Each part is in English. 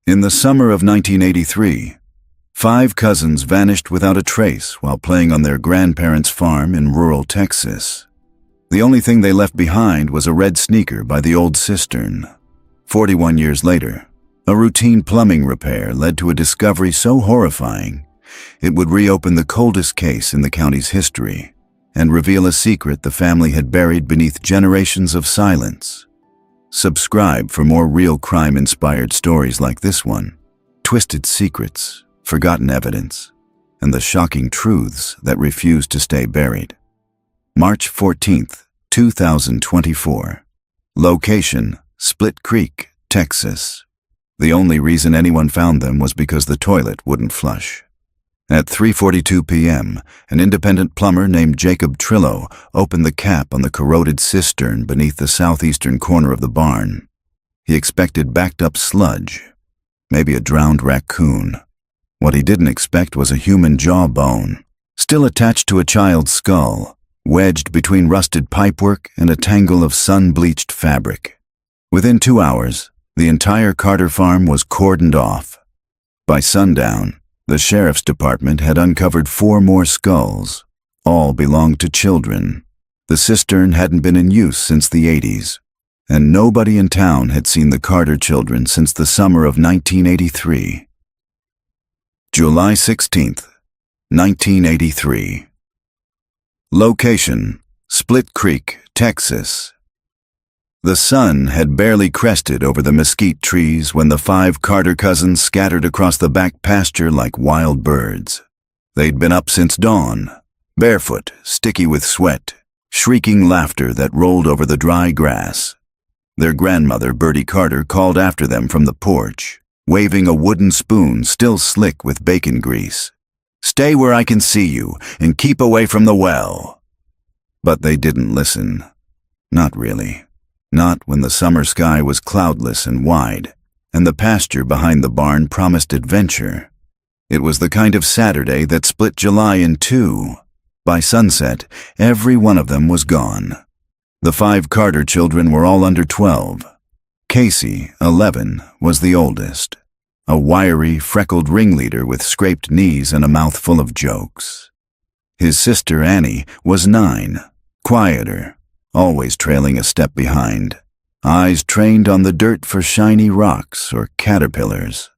In the summer of 1983, 5 cousins vanished without a trace while playing on their grandparents' farm in rural Texas. The only thing they left behind was a red sneaker by the old cistern. 41 years later, a routine plumbing repair led to a discovery so horrifying it would reopen the coldest case in the county's history and reveal a secret the family had buried beneath generations of silence. Subscribe for more real crime-inspired stories like this one, twisted secrets, forgotten evidence, and the shocking truths that refuse to stay buried. March 14, 2024. Location: Split Creek, Texas. The only reason anyone found them was because the toilet wouldn't flush. At 3:42 p.m., an independent plumber named Jacob Trillo opened the cap on the corroded cistern beneath the southeastern corner of the barn. He expected backed-up sludge, maybe a drowned raccoon. What he didn't expect was a human jawbone, still attached to a child's skull, wedged between rusted pipework and a tangle of sun-bleached fabric. Within 2 hours, the entire Carter farm was cordoned off. By sundown, the sheriff's department had uncovered 4 more skulls. All belonged to children. The cistern hadn't been in use since the 80s, and nobody in town had seen the Carter children since the summer of 1983. July 16, 1983. Location: Split Creek, Texas. The sun had barely crested over the mesquite trees when the 5 Carter cousins scattered across the back pasture like wild birds. They'd been up since dawn, barefoot, sticky with sweat, shrieking laughter that rolled over the dry grass. Their grandmother, Bertie Carter, called after them from the porch, waving a wooden spoon still slick with bacon grease. "Stay where I can see you, and keep away from the well." But they didn't listen. Not really. Not when the summer sky was cloudless and wide, and the pasture behind the barn promised adventure. It was the kind of Saturday that split July in 2. By sunset, every one of them was gone. The 5 Carter children were all under 12. Casey, 11, was the oldest, a wiry, freckled ringleader with scraped knees and a mouth full of jokes. His sister, Annie, was 9, quieter, always trailing a step behind, eyes trained on the dirt for shiny rocks or caterpillars.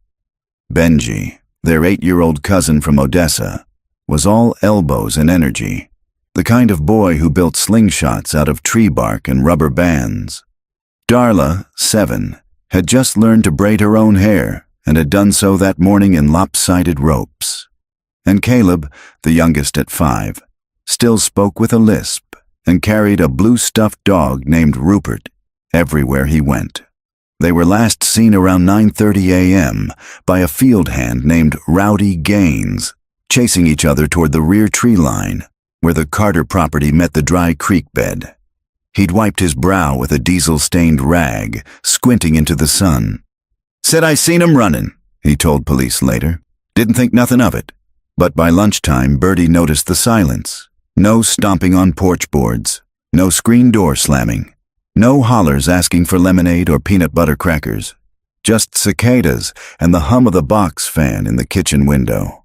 Benji, their 8-year-old cousin from Odessa, was all elbows and energy, the kind of boy who built slingshots out of tree bark and rubber bands. Darla, 7, had just learned to braid her own hair and had done so that morning in lopsided ropes. And Caleb, the youngest at 5, still spoke with a lisp and carried a blue stuffed dog named Rupert everywhere he went. They were last seen around 9:30 a.m. by a field hand named Rowdy Gaines, chasing each other toward the rear tree line, where the Carter property met the dry creek bed. He'd wiped his brow with a diesel-stained rag, squinting into the sun. "Said I seen him running," he told police later. "Didn't think nothing of it." But by lunchtime, Bertie noticed the silence. No stomping on porch boards, no screen door slamming, no hollers asking for lemonade or peanut butter crackers, just cicadas and the hum of the box fan in the kitchen window.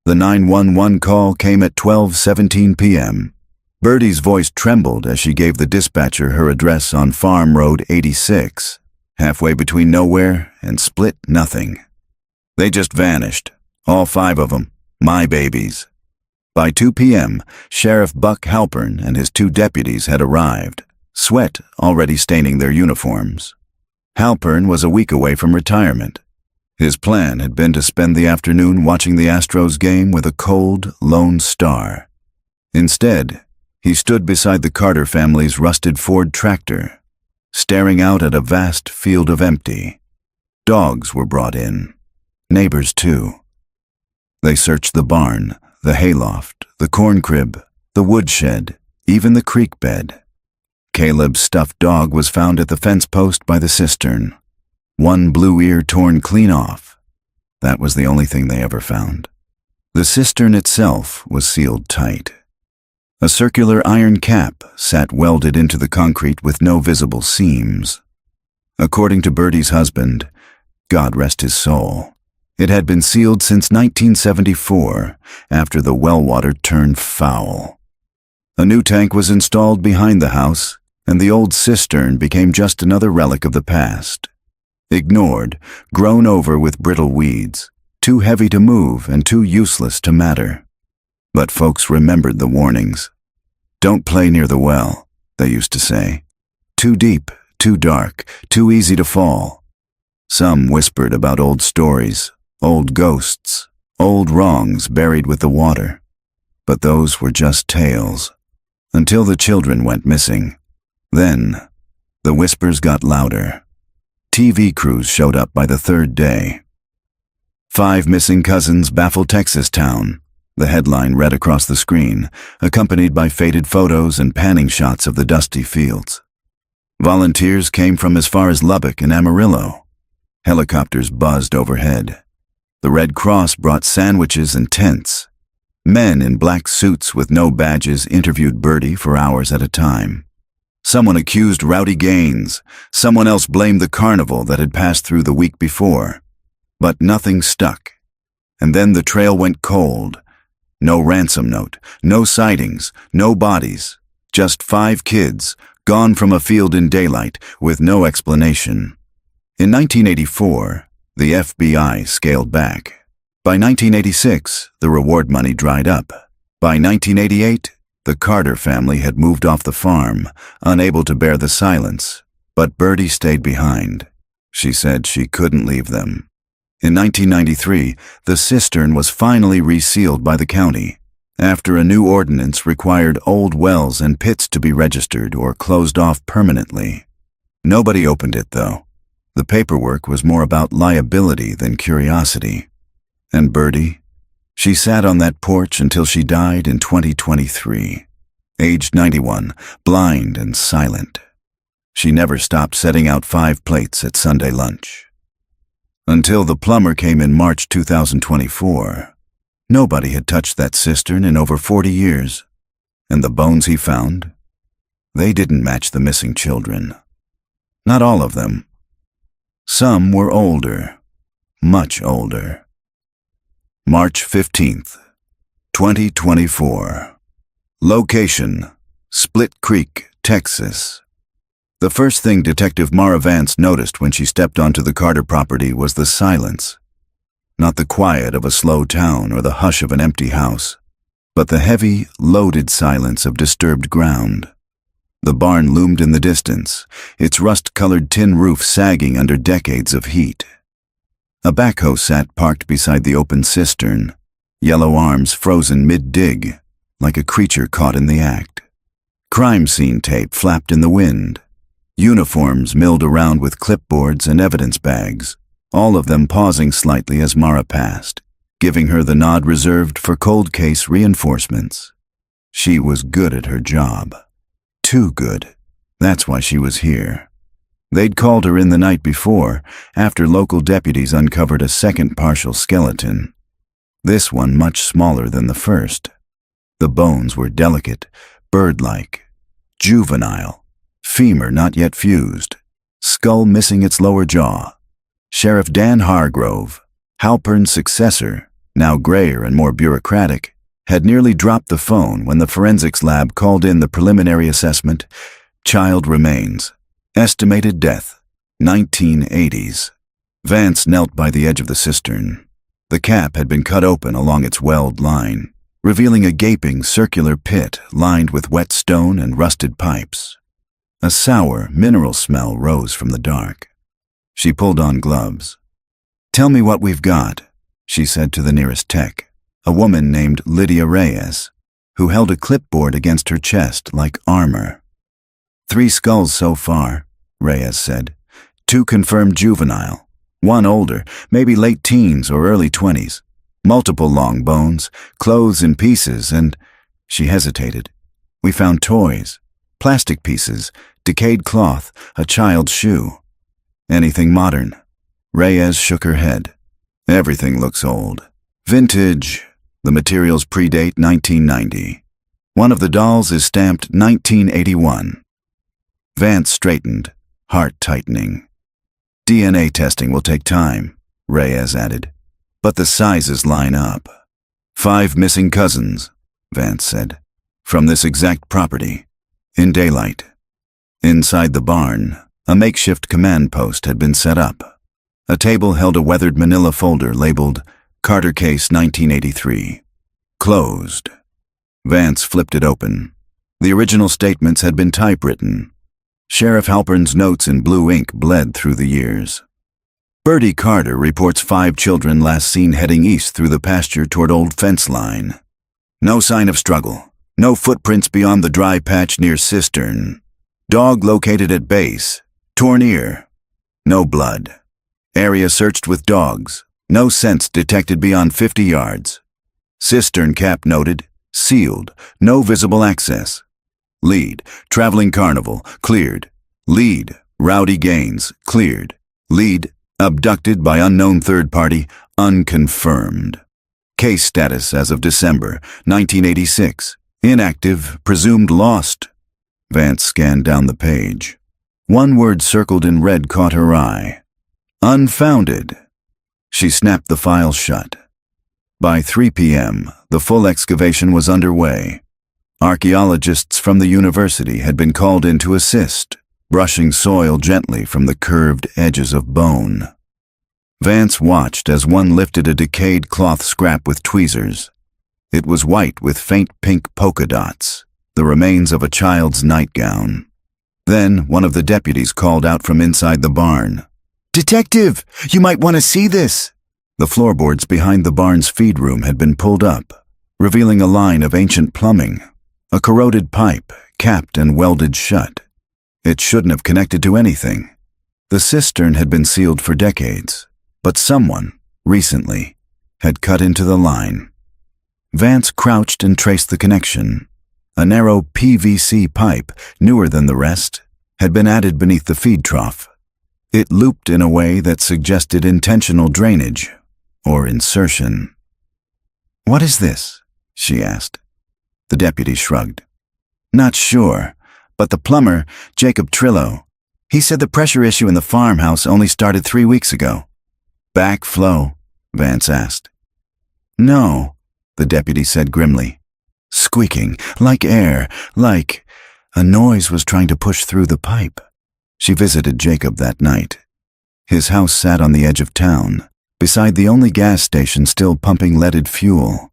The 911 call came at 12:17 p.m. Bertie's voice trembled as she gave the dispatcher her address on Farm Road 86, halfway between nowhere and Split nothing. They just vanished, all 5 of them, my babies. By 2 p.m., Sheriff Buck Halpern and his 2 deputies had arrived, sweat already staining their uniforms. Halpern was a week away from retirement. His plan had been to spend the afternoon watching the Astros game with a cold, lone star. Instead, he stood beside the Carter family's rusted Ford tractor, staring out at a vast field of empty. Dogs were brought in, neighbors too. They searched the barn, the hayloft, the corn crib, the woodshed, even the creek bed. Caleb's stuffed dog was found at the fence post by the cistern, one blue ear torn clean off. That was the only thing they ever found. The cistern itself was sealed tight. A circular iron cap sat welded into the concrete with no visible seams. According to Bertie's husband, God rest his soul. It had been sealed since 1974, after the well water turned foul. A new tank was installed behind the house, and the old cistern became just another relic of the past. Ignored, grown over with brittle weeds, too heavy to move and too useless to matter. But folks remembered the warnings. "Don't play near the well," they used to say. "Too deep, too dark, too easy to fall." Some whispered about old stories, old ghosts, old wrongs buried with the water. But those were just tales, until the children went missing. Then, the whispers got louder. TV crews showed up by the third day. "5 missing cousins baffle Texas town," the headline read across the screen, accompanied by faded photos and panning shots of the dusty fields. Volunteers came from as far as Lubbock and Amarillo. Helicopters buzzed overhead. The Red Cross brought sandwiches and tents. Men in black suits with no badges interviewed Birdie for hours at a time. Someone accused Rowdy Gaines. Someone else blamed the carnival that had passed through the week before. But nothing stuck. And then the trail went cold. No ransom note, no sightings, no bodies. Just 5 kids, gone from a field in daylight, with no explanation. In 1984, the FBI scaled back. By 1986, the reward money dried up. By 1988, the Carter family had moved off the farm, unable to bear the silence. But Birdie stayed behind. She said she couldn't leave them. In 1993, the cistern was finally resealed by the county, after a new ordinance required old wells and pits to be registered or closed off permanently. Nobody opened it, though. The paperwork was more about liability than curiosity. And Birdie? She sat on that porch until she died in 2023, aged 91, blind and silent. She never stopped setting out 5 plates at Sunday lunch. Until the plumber came in March 2024, nobody had touched that cistern in over 40 years. And the bones he found? They didn't match the missing children. Not all of them. Some were older, much older. March 15th, 2024. Location: Split Creek, Texas. The first thing Detective Mara Vance noticed when she stepped onto the Carter property was the silence. Not the quiet of a slow town or the hush of an empty house, but the heavy, loaded silence of disturbed ground. The barn loomed in the distance, its rust-colored tin roof sagging under decades of heat. A backhoe sat parked beside the open cistern, yellow arms frozen mid-dig, like a creature caught in the act. Crime scene tape flapped in the wind. Uniforms milled around with clipboards and evidence bags, all of them pausing slightly as Mara passed, giving her the nod reserved for cold case reinforcements. She was good at her job. Too good. That's why she was here. They'd called her in the night before, after local deputies uncovered a second partial skeleton. This one much smaller than the first. The bones were delicate, bird-like, juvenile. Femur not yet fused, skull missing its lower jaw. Sheriff Dan Hargrove, Halpern's successor, now grayer and more bureaucratic, had nearly dropped the phone when the forensics lab called in the preliminary assessment. Child remains. Estimated death, 1980s. Vance knelt by the edge of the cistern. The cap had been cut open along its weld line, revealing a gaping circular pit lined with wet stone and rusted pipes. A sour, mineral smell rose from the dark. She pulled on gloves. "Tell me what we've got," she said to the nearest tech, a woman named Lydia Reyes, who held a clipboard against her chest like armor. 3 skulls so far," Reyes said. 2 confirmed juvenile, 1 older, maybe late teens or early 20s. Multiple long bones, clothes in pieces, and... She hesitated. "We found toys, plastic pieces, decayed cloth, a child's shoe. Anything modern?" Reyes shook her head. "Everything looks old. Vintage. The materials predate 1990. One of the dolls is stamped 1981. Vance straightened, heart tightening. DNA testing will take time, Reyes added. But the sizes line up. 5 missing cousins, Vance said, from this exact property, in daylight. Inside the barn, a makeshift command post had been set up. A table held a weathered manila folder labeled Carter Case 1983. Closed. Vance flipped it open. The original statements had been typewritten. Sheriff Halpern's notes in blue ink bled through the years. Bertie Carter reports 5 children last seen heading east through the pasture toward Old Fence Line. No sign of struggle. No footprints beyond the dry patch near cistern. Dog located at base. Torn ear. No blood. Area searched with dogs. No scents detected beyond 50 yards. Cistern cap noted. Sealed. No visible access. Lead. Traveling carnival. Cleared. Lead. Rowdy Gaines. Cleared. Lead. Abducted by unknown third party. Unconfirmed. Case status as of December 1986. Inactive. Presumed lost. Vance scanned down the page. One word circled in red caught her eye. Unfounded. She snapped the file shut. By 3 p.m., the full excavation was underway. Archaeologists from the university had been called in to assist, brushing soil gently from the curved edges of bone. Vance watched as one lifted a decayed cloth scrap with tweezers. It was white with faint pink polka dots, the remains of a child's nightgown. Then one of the deputies called out from inside the barn. "Detective, you might want to see this." The floorboards behind the barn's feed room had been pulled up, revealing a line of ancient plumbing, a corroded pipe, capped and welded shut. It shouldn't have connected to anything. The cistern had been sealed for decades, but someone, recently, had cut into the line. Vance crouched and traced the connection. A narrow PVC pipe, newer than the rest, had been added beneath the feed trough. It looped in a way that suggested intentional drainage, or insertion. "What is this?" she asked. The deputy shrugged. "Not sure, but the plumber, Jacob Trillo, he said the pressure issue in the farmhouse only started 3 weeks ago." "Backflow?" Vance asked. "No," the deputy said grimly. "Squeaking, like air, like a noise was trying to push through the pipe." She visited Jacob that night. His house sat on the edge of town, beside the only gas station still pumping leaded fuel.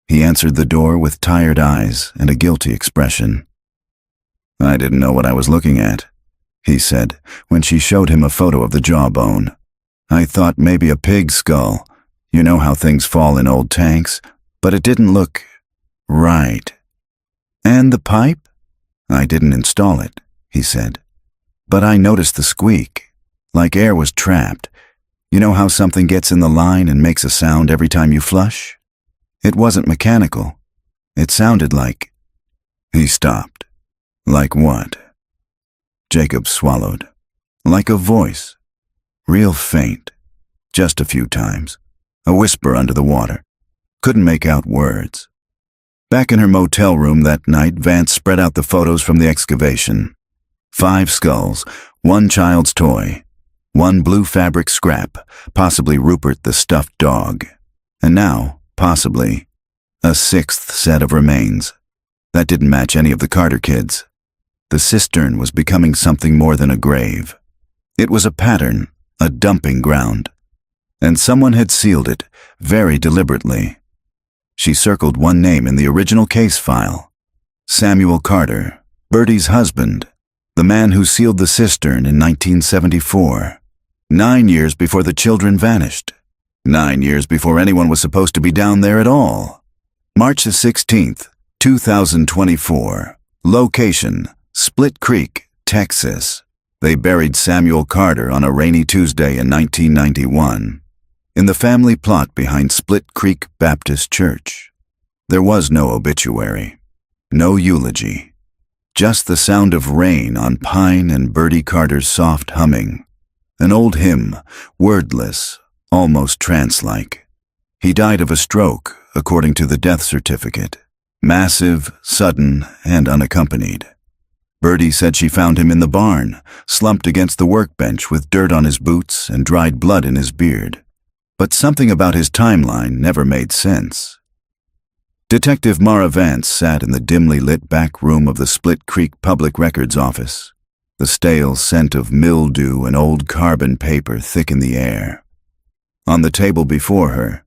He answered the door with tired eyes and a guilty expression. "I didn't know what I was looking at," he said, when she showed him a photo of the jawbone. "I thought maybe a pig skull. You know how things fall in old tanks, but it didn't look right." "And the pipe?" "I didn't install it," he said. "But I noticed the squeak, like air was trapped. You know how something gets in the line and makes a sound every time you flush? It wasn't mechanical. It sounded like—" He stopped. "Like what?" Jacob swallowed. "Like a voice. Real faint. Just a few times. A whisper under the water. Couldn't make out words." Back in her motel room that night, Vance spread out the photos from the excavation. 5 skulls, 1 child's toy, 1 blue fabric scrap, possibly Rupert the stuffed dog, and now, possibly, a 6th set of remains. That didn't match any of the Carter kids. The cistern was becoming something more than a grave. It was a pattern, a dumping ground. And someone had sealed it, very deliberately. She circled one name in the original case file. Samuel Carter, Bertie's husband, the man who sealed the cistern in 1974. 9 years before the children vanished. 9 years before anyone was supposed to be down there at all. March the 16th, 2024. Location, Split Creek, Texas. They buried Samuel Carter on a rainy Tuesday in 1991. In the family plot behind Split Creek Baptist Church. There was no obituary, no eulogy, just the sound of rain on Pine and Bertie Carter's soft humming. An old hymn, wordless, almost trance-like. He died of a stroke, according to the death certificate. Massive, sudden, and unaccompanied. Bertie said she found him in the barn, slumped against the workbench with dirt on his boots and dried blood in his beard. But something about his timeline never made sense. Detective Mara Vance sat in the dimly lit back room of the Split Creek Public Records Office, the stale scent of mildew and old carbon paper thick in the air. On the table before her,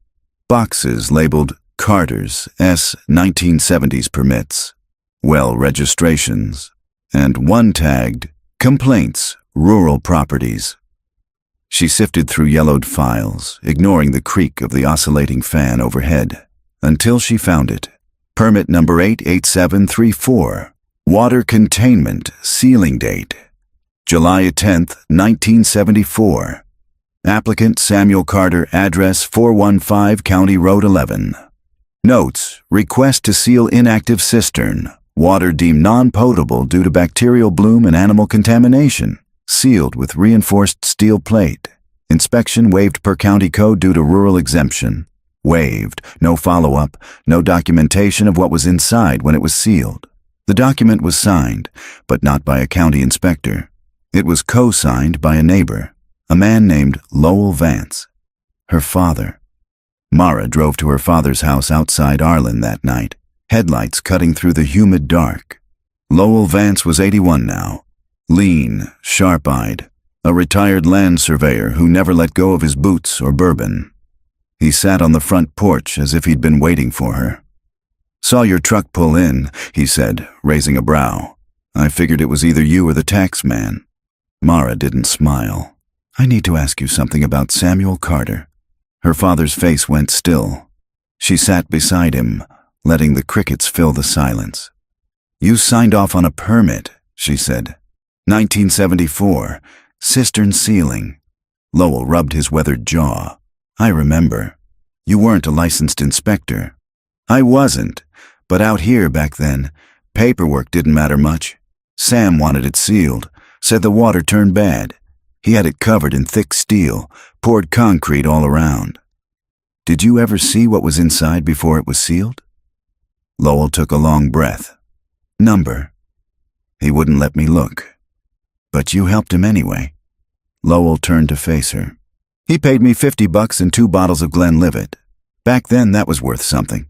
boxes labeled Carter's S 1970s permits, well registrations, and one tagged Complaints, Rural Properties. She sifted through yellowed files, ignoring the creak of the oscillating fan overhead, until she found it. Permit number 88734, Water Containment, Sealing Date, July 10th, 1974. Applicant Samuel Carter, address 415 County Road 11. Notes: request to seal inactive cistern. Water deemed non-potable due to bacterial bloom and animal contamination. Sealed with reinforced steel plate. Inspection waived per county code due to rural exemption. Waived. No follow-up. No documentation of what was inside when it was sealed. The document was signed, but not by a county inspector. It was co-signed by a neighbor, a man named Lowell Vance, her father. Mara drove to her father's house outside Arlen that night, headlights cutting through the humid dark. Lowell Vance was 81 now, lean, sharp-eyed, a retired land surveyor who never let go of his boots or bourbon. He sat on the front porch as if he'd been waiting for her. "Saw your truck pull in," he said, raising a brow. "I figured it was either you or the tax man." Mara didn't smile. "I need to ask you something about Samuel Carter." Her father's face went still. She sat beside him, letting the crickets fill the silence. "You signed off on a permit," she said. 1974, cistern sealing." Lowell rubbed his weathered jaw. "I remember. You weren't a licensed inspector." "I wasn't, but out here back then, paperwork didn't matter much. Sam wanted it sealed, said the water turned bad. He had it covered in thick steel, poured concrete all around." "Did you ever see what was inside before it was sealed?" Lowell took a long breath. "Number." "He wouldn't let me look." "But you helped him anyway." Lowell turned to face her. "He paid me $50 and 2 bottles of Glenlivet. Back then that was worth something."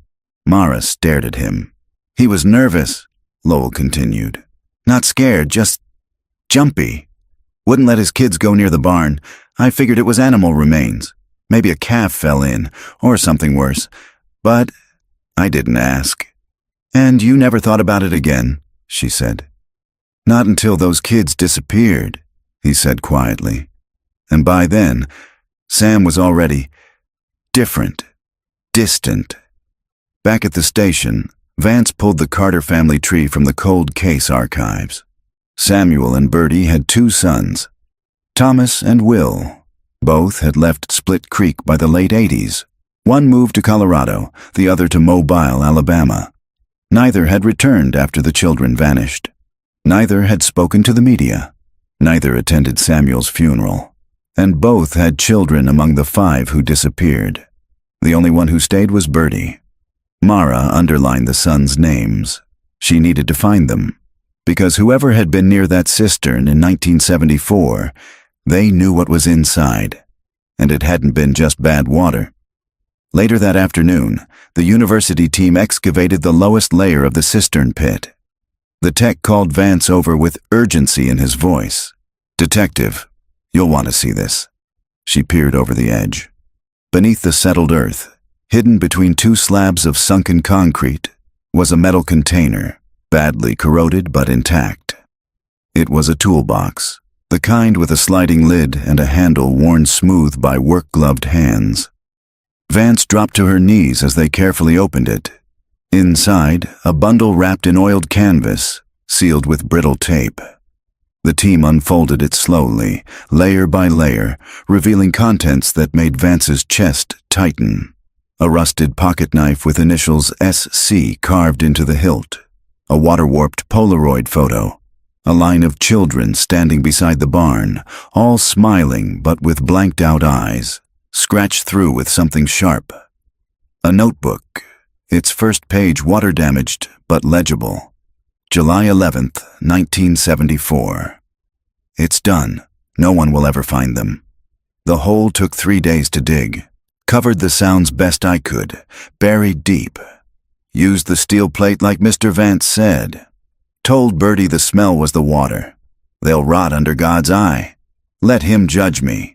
Mara stared at him. "He was nervous," Lowell continued. "Not scared, just jumpy. Wouldn't let his kids go near the barn. I figured it was animal remains. Maybe a calf fell in, or something worse. But I didn't ask." "And you never thought about it again," she said. "Not until those kids disappeared," he said quietly. "And by then, Sam was already different, distant." Back at the station, Vance pulled the Carter family tree from the cold case archives. Samuel and Bertie had 2 sons, Thomas and Will. Both had left Split Creek by the late 80s. One moved to Colorado, the other to Mobile, Alabama. Neither had returned after the children vanished. Neither had spoken to the media. Neither attended Samuel's funeral. And both had children among the 5 who disappeared. The only one who stayed was Bertie. Mara underlined the sons' names. She needed to find them, because whoever had been near that cistern in 1974, they knew what was inside, and it hadn't been just bad water. Later that afternoon, the university team excavated the lowest layer of the cistern pit. The tech called Vance over with urgency in his voice. "Detective, you'll want to see this." She peered over the edge. Beneath the settled earth, hidden between 2 slabs of sunken concrete, was a metal container, badly corroded but intact. It was a toolbox, the kind with a sliding lid and a handle worn smooth by work-gloved hands. Vance dropped to her knees as they carefully opened it. Inside, a bundle wrapped in oiled canvas, sealed with brittle tape. The team unfolded it slowly, layer by layer, revealing contents that made Vance's chest tighten. A rusted pocket knife with initials SC carved into the hilt. A water-warped Polaroid photo. A line of children standing beside the barn, all smiling but with blanked-out eyes, scratched through with something sharp. A notebook, its first page water-damaged but legible. July 11th, 1974. It's done. No one will ever find them. The hole took 3 days to dig. Covered the sounds best I could. Buried deep. Used the steel plate like Mr. Vance said. Told Bertie the smell was the water. They'll rot under God's eye. Let him judge me.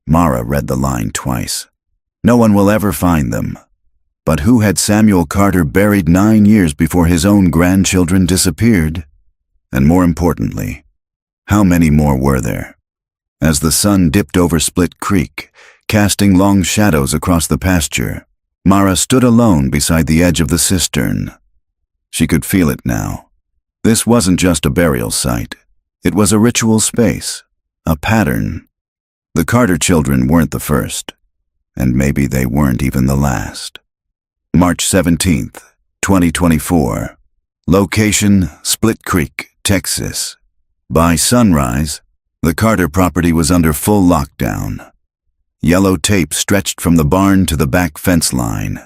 Mara read the line twice. No one will ever find them. But who had Samuel Carter buried 9 years before his own grandchildren disappeared? And more importantly, how many more were there? As the sun dipped over Split Creek, casting long shadows across the pasture, Mara stood alone beside the edge of the cistern. She could feel it now. This wasn't just a burial site. It was a ritual space, a pattern. The Carter children weren't the first, and maybe they weren't even the last. March 17th, 2024. Location, Split Creek, Texas. By sunrise, the Carter property was under full lockdown. Yellow tape stretched from the barn to the back fence line.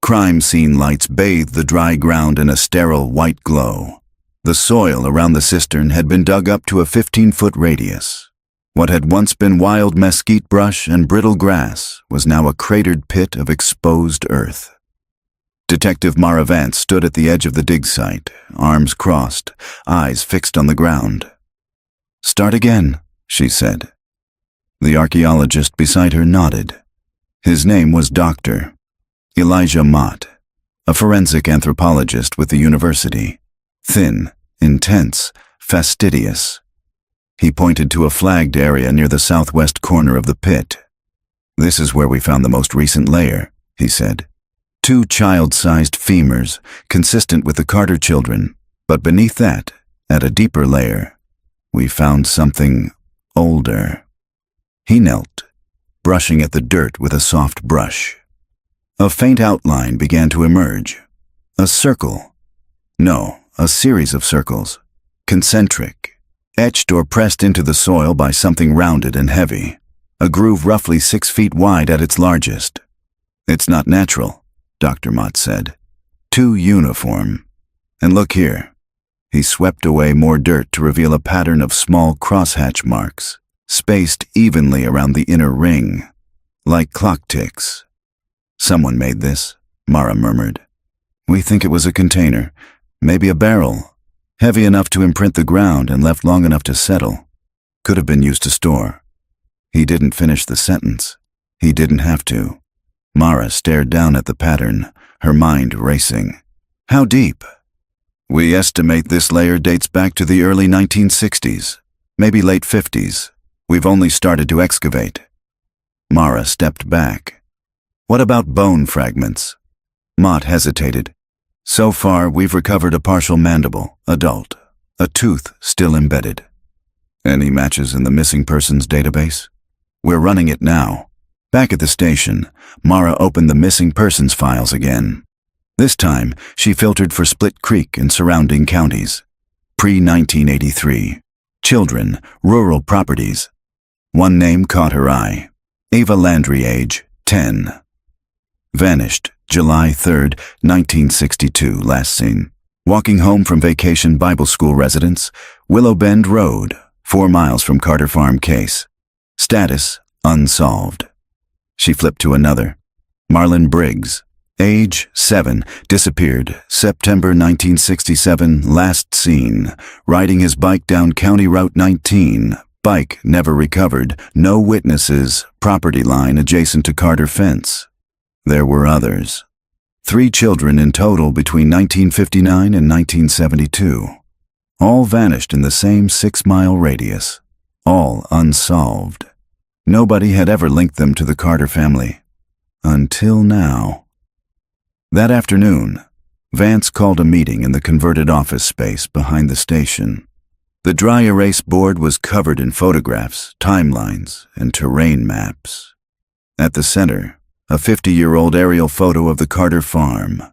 Crime scene lights bathed the dry ground in a sterile white glow. The soil around the cistern had been dug up to a 15-foot radius. What had once been wild mesquite brush and brittle grass was now a cratered pit of exposed earth. Detective Mara Vance stood at the edge of the dig site, arms crossed, eyes fixed on the ground. "Start again," she said. The archaeologist beside her nodded. His name was Dr. Elijah Mott, a forensic anthropologist with the university. Thin, intense, fastidious. He pointed to a flagged area near the southwest corner of the pit. "This is where we found the most recent layer," he said. 2 child-sized femurs, consistent with the Carter children, but beneath that, at a deeper layer, we found something older. He knelt, brushing at the dirt with a soft brush. A faint outline began to emerge. A circle. No, a series of circles. Concentric. Etched or pressed into the soil by something rounded and heavy. A groove roughly 6 feet wide at its largest. "It's not natural," Dr. Mott said. "Too uniform. And look here." He swept away more dirt to reveal a pattern of small crosshatch marks, spaced evenly around the inner ring, like clock ticks. "Someone made this," Mara murmured. "We think it was a container, maybe a barrel, heavy enough to imprint the ground and left long enough to settle. Could have been used to store." He didn't finish the sentence. He didn't have to. Mara stared down at the pattern, her mind racing. "How deep?" "We estimate this layer dates back to the early 1960s, maybe late 50s. We've only started to excavate." Mara stepped back. "What about bone fragments?" Mott hesitated. "So far, we've recovered a partial mandible, adult, a tooth still embedded." "Any matches in the missing persons database?" "We're running it now." Back at the station, Mara opened the missing persons files again. This time, she filtered for Split Creek and surrounding counties. Pre-1983. Children, rural properties. One name caught her eye. Ava Landry, age 10. Vanished, July 3rd, 1962, last seen. Walking home from vacation Bible school residence, Willow Bend Road, 4 miles from Carter Farm case. Status, unsolved. She flipped to another. Marlon Briggs, age 7, disappeared, September 1967, last seen, riding his bike down County Route 19, bike never recovered, no witnesses, property line adjacent to Carter fence. There were others. 3 children in total between 1959 and 1972. All vanished in the same 6-mile radius, all unsolved. Nobody had ever linked them to the Carter family. Until now. That afternoon, Vance called a meeting in the converted office space behind the station. The dry erase board was covered in photographs, timelines, and terrain maps. At the center, a 50-year-old aerial photo of the Carter farm.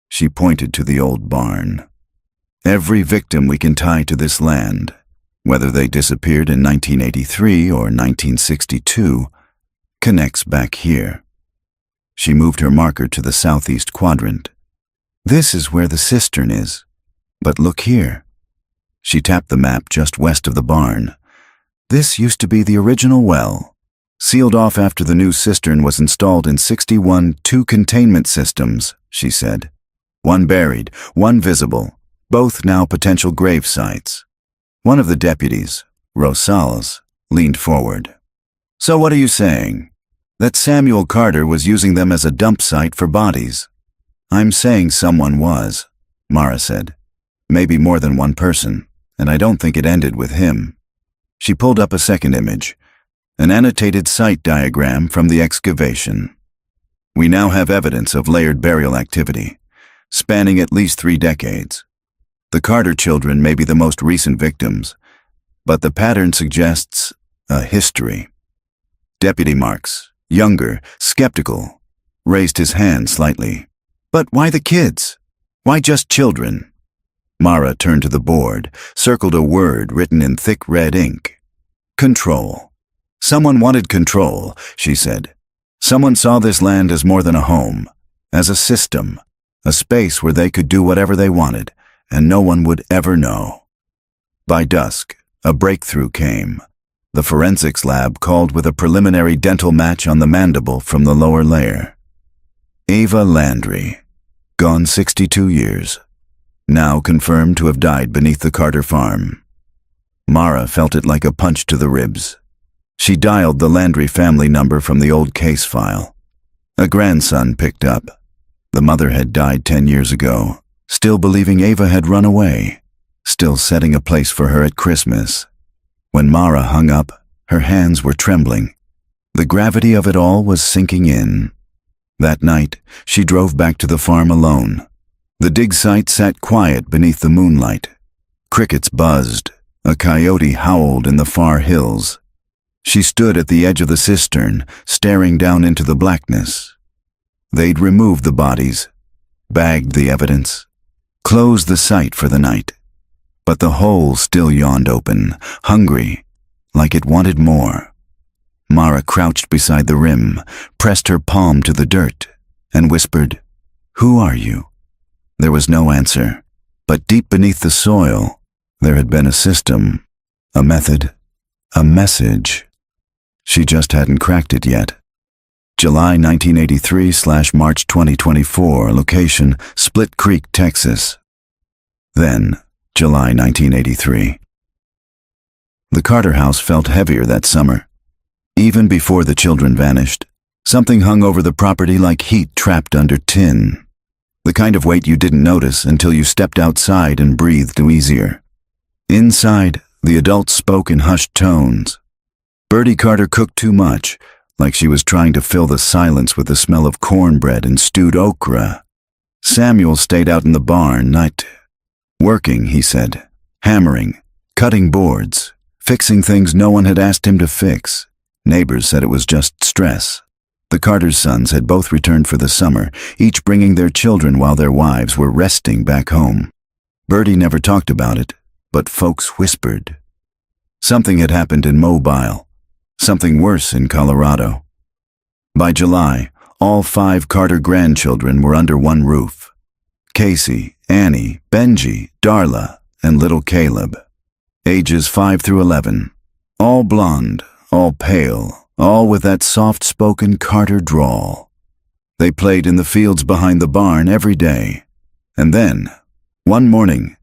She pointed to the old barn. "Every victim we can tie to this land, whether they disappeared in 1983 or 1962, connects back here." She moved her marker to the southeast quadrant. "This is where the cistern is. But look here. She tapped the map just west of the barn. This used to be the original well, sealed off after the new cistern was installed in 61, 2 containment systems, she said. One buried, one visible, both now potential grave sites. One of the deputies, Rosales, leaned forward. So what are you saying? That Samuel Carter was using them as a dump site for bodies? I'm saying someone was, Mara said. Maybe more than one person, and I don't think it ended with him. She pulled up a second image, an annotated site diagram from the excavation. We now have evidence of layered burial activity, spanning at least 3 decades. The Carter children may be the most recent victims, but the pattern suggests a history. Deputy Marks, younger, skeptical, raised his hand slightly. But why the kids? Why just children? Mara turned to the board, circled a word written in thick red ink. Control. Someone wanted control, she said. Someone saw this land as more than a home, as a system, a space where they could do whatever they wanted, and no one would ever know. By dusk, a breakthrough came. The forensics lab called with a preliminary dental match on the mandible from the lower layer. Ava Landry, gone 62 years, now confirmed to have died beneath the Carter farm. Mara felt it like a punch to the ribs. She dialed the Landry family number from the old case file. A grandson picked up. The mother had died 10 years ago, still believing Ava had run away, still setting a place for her at Christmas. When Mara hung up, her hands were trembling. The gravity of it all was sinking in. That night, she drove back to the farm alone. The dig site sat quiet beneath the moonlight. Crickets buzzed. A coyote howled in the far hills. She stood at the edge of the cistern, staring down into the blackness. They'd removed the bodies, bagged the evidence, closed the site for the night. But the hole still yawned open, hungry, like it wanted more. Mara crouched beside the rim, pressed her palm to the dirt, and whispered, "Who are you?" There was no answer, but deep beneath the soil, there had been a system, a method, a message. She just hadn't cracked it yet. July 1983/March 2024, location, Split Creek, Texas. Then, July 1983. The Carter house felt heavier that summer. Even before the children vanished, something hung over the property like heat trapped under tin. The kind of weight you didn't notice until you stepped outside and breathed easier. Inside, the adults spoke in hushed tones. Bertie Carter cooked too much, like she was trying to fill the silence with the smell of cornbread and stewed okra. Samuel stayed out in the barn, working, he said, hammering, cutting boards, fixing things no one had asked him to fix. Neighbors said it was just stress. The Carter's sons had both returned for the summer, each bringing their children while their wives were resting back home. Bertie never talked about it, but folks whispered. Something had happened in Mobile, something worse in Colorado. By July, all 5 Carter grandchildren were under one roof. Casey, Annie, Benji, Darla, and little Caleb. Ages 5 through 11. All blonde, all pale, all with that soft-spoken Carter drawl. They played in the fields behind the barn every day. And then, one morning,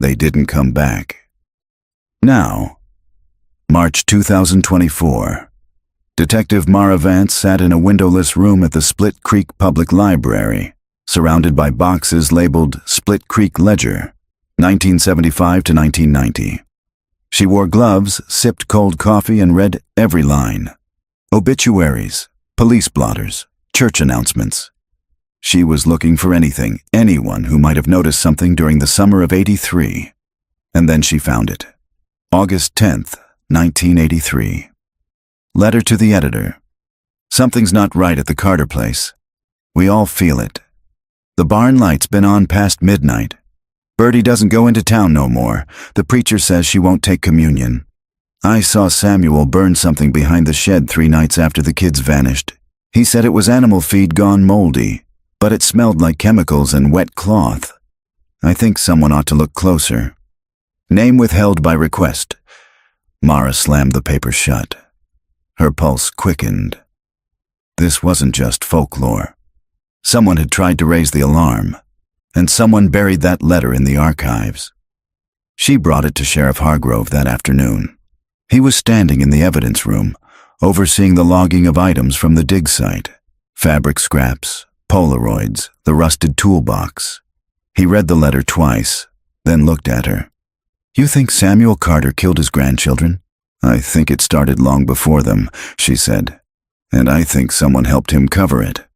they didn't come back. Now, March 2024. Detective Mara Vance sat in a windowless room at the Split Creek Public Library, surrounded by boxes labeled Split Creek Ledger, 1975 to 1990. She wore gloves, sipped cold coffee, and read every line. Obituaries, police blotters, church announcements. She was looking for anything, anyone who might have noticed something during the summer of '83. And then she found it. August 10th, 1983. Letter to the editor. Something's not right at the Carter place. We all feel it. The barn light's been on past midnight. Bertie doesn't go into town no more. The preacher says she won't take communion. I saw Samuel burn something behind the shed 3 nights after the kids vanished. He said it was animal feed gone moldy, but it smelled like chemicals and wet cloth. I think someone ought to look closer. Name withheld by request. Mara slammed the paper shut. Her pulse quickened. This wasn't just folklore. Someone had tried to raise the alarm, and someone buried that letter in the archives. She brought it to Sheriff Hargrove that afternoon. He was standing in the evidence room, overseeing the logging of items from the dig site. Fabric scraps, Polaroids, the rusted toolbox. He read the letter twice, then looked at her. You think Samuel Carter killed his grandchildren? I think it started long before them, she said. And I think someone helped him cover it.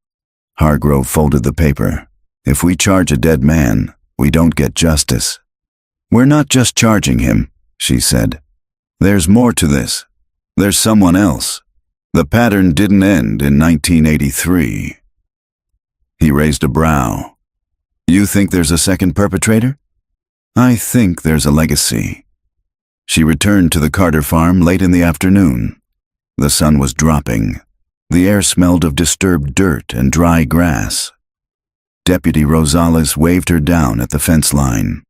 Hargrove folded the paper. If we charge a dead man, we don't get justice. We're not just charging him, she said. There's more to this. There's someone else. The pattern didn't end in 1983. He raised a brow. You think there's a second perpetrator? I think there's a legacy. She returned to the Carter farm late in the afternoon. The sun was dropping. The air smelled of disturbed dirt and dry grass. Deputy Rosales waved her down at the fence line.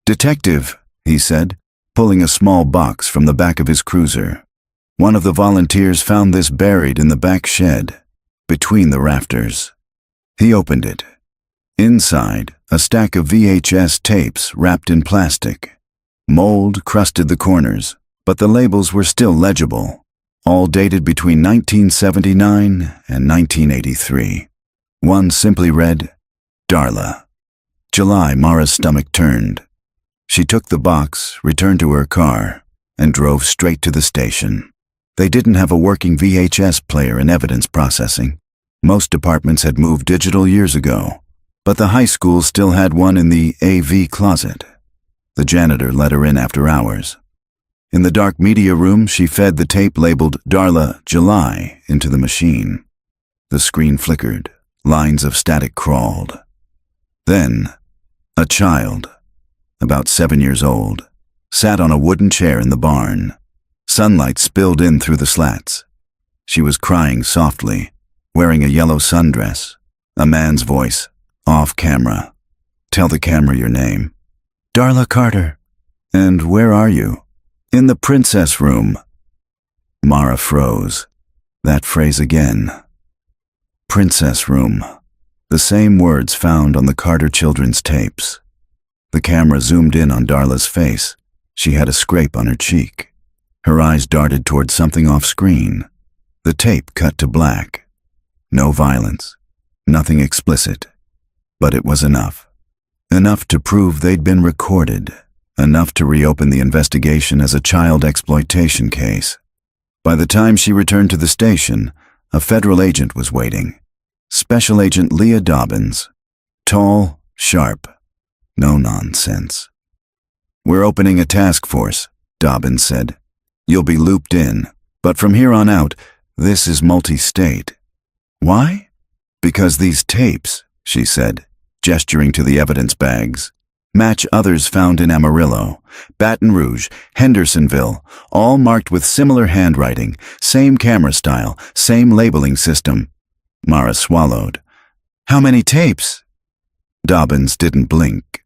Detective, he said, pulling a small box from the back of his cruiser. One of the volunteers found this buried in the back shed, between the rafters. He opened it. Inside, a stack of VHS tapes wrapped in plastic. Mold crusted the corners, but the labels were still legible, all dated between 1979 and 1983. One simply read, Darla. July. Mara's stomach turned. She took the box, returned to her car, and drove straight to the station. They didn't have a working VHS player in evidence processing. Most departments had moved digital years ago, but the high school still had one in the AV closet. The janitor let her in after hours. In the dark media room, she fed the tape labeled Darla July into the machine. The screen flickered. Lines of static crawled. Then, a child, about 7 years old, sat on a wooden chair in the barn. Sunlight spilled in through the slats. She was crying softly, wearing a yellow sundress. A man's voice, off camera. Tell the camera your name. Darla Carter. And where are you? In the princess room. Mara froze. That phrase again. Princess room. The same words found on the Carter children's tapes. The camera zoomed in on Darla's face. She had a scrape on her cheek. Her eyes darted toward something off-screen. The tape cut to black. No violence. Nothing explicit. But it was enough. Enough to prove they'd been recorded. Enough to reopen the investigation as a child exploitation case. By the time she returned to the station, a federal agent was waiting. Special Agent Leah Dobbins. Tall, sharp. No nonsense. We're opening a task force, Dobbins said. You'll be looped in, but from here on out, this is multi-state. Why? Because these tapes, she said, gesturing to the evidence bags, match others found in Amarillo, Baton Rouge, Hendersonville, all marked with similar handwriting, same camera style, same labeling system. Mara swallowed. How many tapes? Dobbins didn't blink.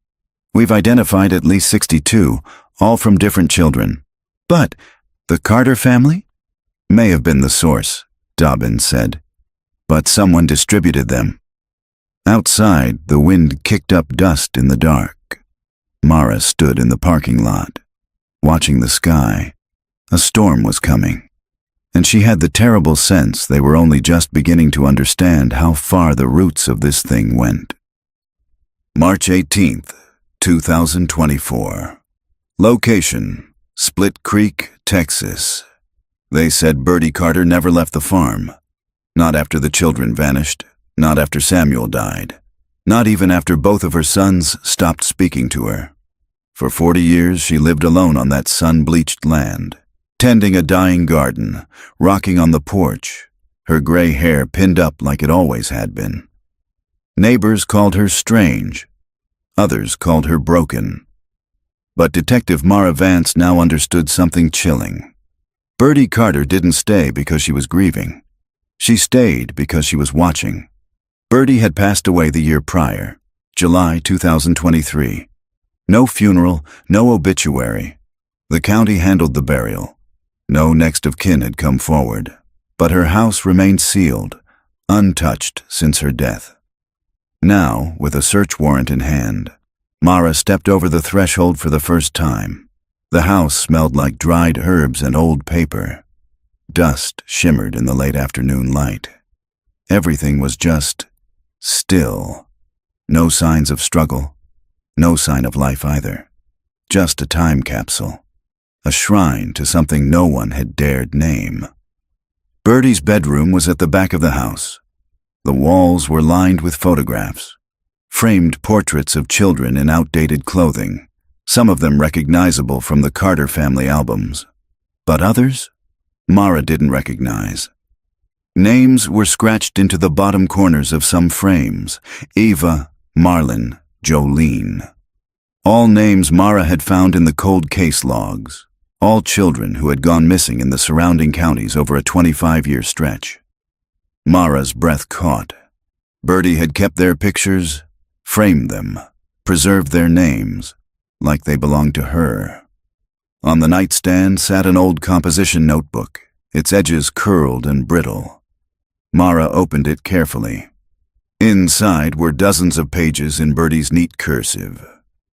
We've identified at least 62, all from different children. But the Carter family? May have been the source, Dobbins said. But someone distributed them. Outside, the wind kicked up dust in the dark. Mara stood in the parking lot, watching the sky. A storm was coming, and she had the terrible sense they were only just beginning to understand how far the roots of this thing went. March 18th, 2024. Location, Split Creek, Texas. They said Bertie Carter never left the farm. Not after the children vanished, not after Samuel died, not even after both of her sons stopped speaking to her. For 40 years she lived alone on that sun-bleached land, tending a dying garden, rocking on the porch, her gray hair pinned up like it always had been. Neighbors called her strange. Others called her broken. But Detective Mara Vance now understood something chilling. Bertie Carter didn't stay because she was grieving. She stayed because she was watching. Bertie had passed away the year prior. July 2023. No funeral, no obituary. The county handled the burial. No next of kin had come forward, but her house remained sealed, untouched since her death. Now, with a search warrant in hand, Mara stepped over the threshold for the first time. The house smelled like dried herbs and old paper. Dust shimmered in the late afternoon light. Everything was just still. No signs of struggle, no sign of life either. Just a time capsule, a shrine to something no one had dared name. Bertie's bedroom was at the back of the house. The walls were lined with photographs, framed portraits of children in outdated clothing, some of them recognizable from the Carter family albums. But others, Mara didn't recognize. Names were scratched into the bottom corners of some frames: Eva, Marlin, Jolene. All names Mara had found in the cold case logs, all children who had gone missing in the surrounding counties over a 25-year stretch. Mara's breath caught. Bertie had kept their pictures, framed them, preserved their names, like they belonged to her. On the nightstand sat an old composition notebook, its edges curled and brittle. Mara opened it carefully. Inside were dozens of pages in Bertie's neat cursive.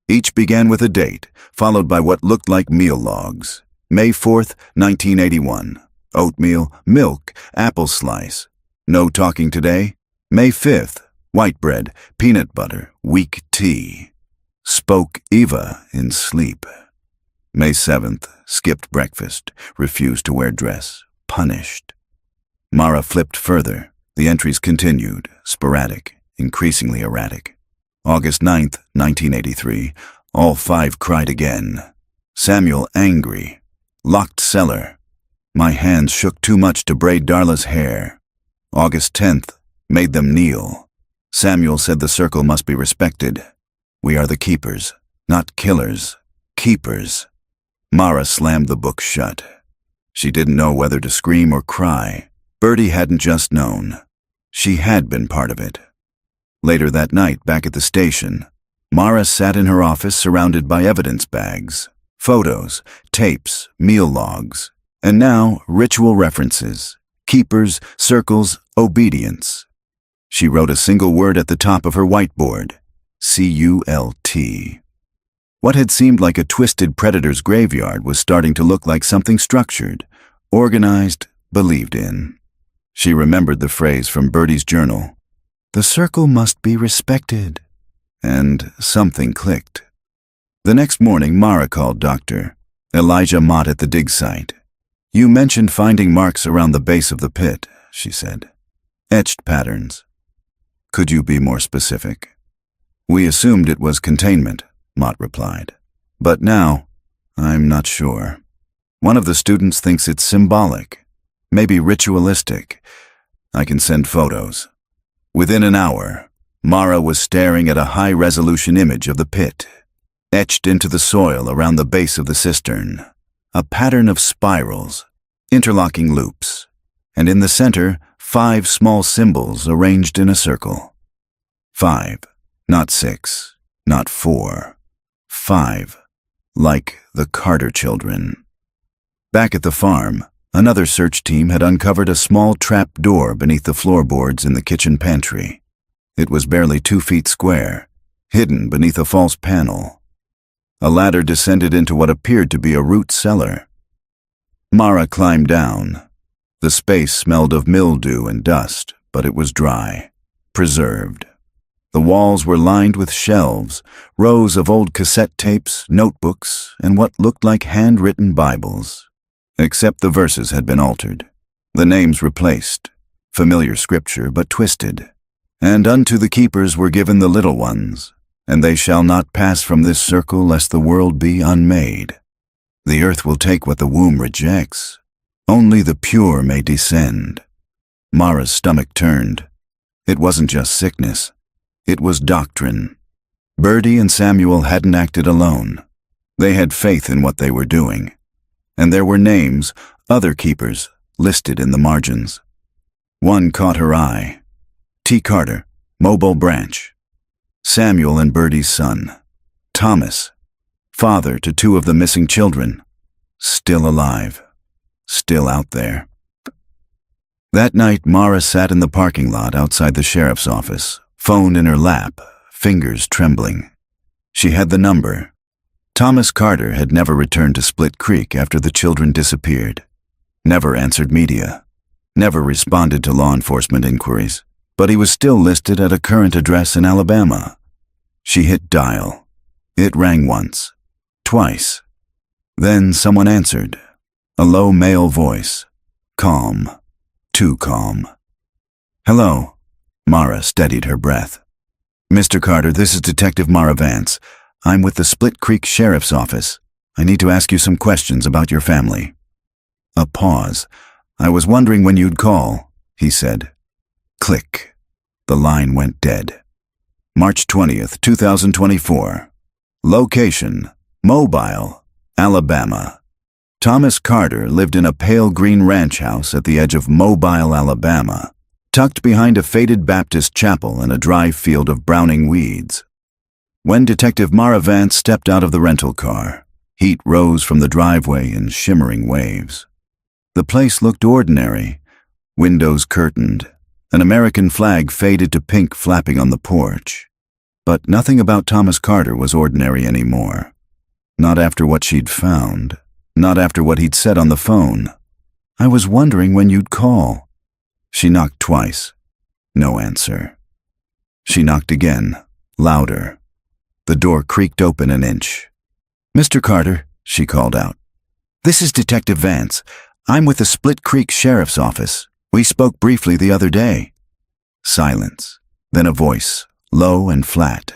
Each began with a date, followed by what looked like meal logs. May 4th, 1981. Oatmeal, milk, apple slice. No talking today. May 5th. White bread, peanut butter, weak tea. Spoke Eva in sleep. May 7th. Skipped breakfast, refused to wear dress, punished. Mara flipped further. The entries continued, sporadic, increasingly erratic. August 9th, 1983. All 5 cried again. Samuel angry. Locked cellar. My hands shook too much to braid Darla's hair. August 10th. Made them kneel. Samuel said the circle must be respected. We are the keepers, not killers. Keepers. Mara slammed the book shut. She didn't know whether to scream or cry. Bertie hadn't just known. She had been part of it. Later that night, back at the station, Mara sat in her office surrounded by evidence bags, photos, tapes, meal logs, and now ritual references, keepers, circles, obedience. She wrote a single word at the top of her whiteboard: C-U-L-T. What had seemed like a twisted predator's graveyard was starting to look like something structured, organized, believed in. She remembered the phrase from Bertie's journal: "The circle must be respected." And something clicked. The next morning, Mara called Dr. Elijah Mott at the dig site. "You mentioned finding marks around the base of the pit," she said. "Etched patterns. Could you be more specific?" "We assumed it was containment," Mott replied. "But now, I'm not sure. One of the students thinks it's symbolic, maybe ritualistic. I can send photos." Within an hour, Mara was staring at a high-resolution image of the pit, etched into the soil around the base of the cistern. A pattern of spirals, interlocking loops, and in the center, 5 small symbols arranged in a circle. 5, not 6, not 4. 5, like the Carter children. Back at the farm, another search team had uncovered a small trap door beneath the floorboards in the kitchen pantry. It was barely 2 feet square, hidden beneath a false panel. A ladder descended into what appeared to be a root cellar. Mara climbed down. The space smelled of mildew and dust, but it was dry, preserved. The walls were lined with shelves, rows of old cassette tapes, notebooks, and what looked like handwritten Bibles. Except the verses had been altered, the names replaced, familiar scripture but twisted. "And unto the keepers were given the little ones, and they shall not pass from this circle lest the world be unmade. The earth will take what the womb rejects. Only the pure may descend." Mara's stomach turned. It wasn't just sickness. It was doctrine. Bertie and Samuel hadn't acted alone. They had faith in what they were doing. And there were names, other keepers, listed in the margins. One caught her eye. T. Carter, Mobile Branch. Samuel and Bertie's son. Thomas, father to 2 of the missing children. Still alive. Still out there. That night, Mara sat in the parking lot outside the sheriff's office, phone in her lap, fingers trembling. She had the number. Thomas Carter had never returned to Split Creek after the children disappeared. Never answered media. Never responded to law enforcement inquiries. But he was still listed at a current address in Alabama. She hit dial. It rang once. Twice. Then someone answered. A low male voice. Calm. Too calm. Hello. Mara steadied her breath. Mr. Carter, this is Detective Mara Vance. I'm with the Split Creek Sheriff's Office. I need to ask you some questions about your family. A pause. I was wondering when you'd call, he said. Click. The line went dead. March 20th, 2024. Location: Mobile, Alabama. Thomas Carter lived in a pale green ranch house at the edge of Mobile, Alabama, tucked behind a faded Baptist chapel and a dry field of browning weeds. When Detective Mara Vance stepped out of the rental car, heat rose from the driveway in shimmering waves. The place looked ordinary, windows curtained, an American flag faded to pink flapping on the porch. But nothing about Thomas Carter was ordinary anymore. Not after what she'd found. Not after what he'd said on the phone. I was wondering when you'd call. She knocked twice. No answer. She knocked again, louder. The door creaked open an inch. Mr. Carter, she called out. This is Detective Vance. I'm with the Split Creek Sheriff's Office. We spoke briefly the other day. Silence. Then a voice, low and flat.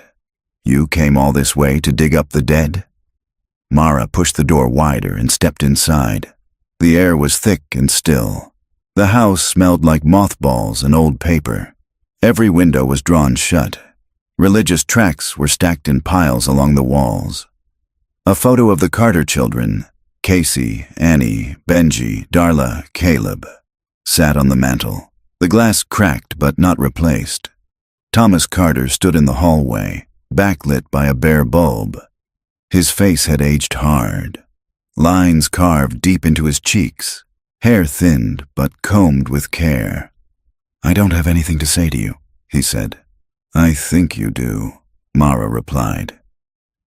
You came all this way to dig up the dead? Mara pushed the door wider and stepped inside. The air was thick and still. The house smelled like mothballs and old paper. Every window was drawn shut. Religious tracts were stacked in piles along the walls. A photo of the Carter children, Casey, Annie, Benji, Darla, Caleb, sat on the mantel. The glass cracked but not replaced. Thomas Carter stood in the hallway, backlit by a bare bulb. His face had aged hard. Lines carved deep into his cheeks, hair thinned but combed with care. I don't have anything to say to you, he said. I think you do, Mara replied.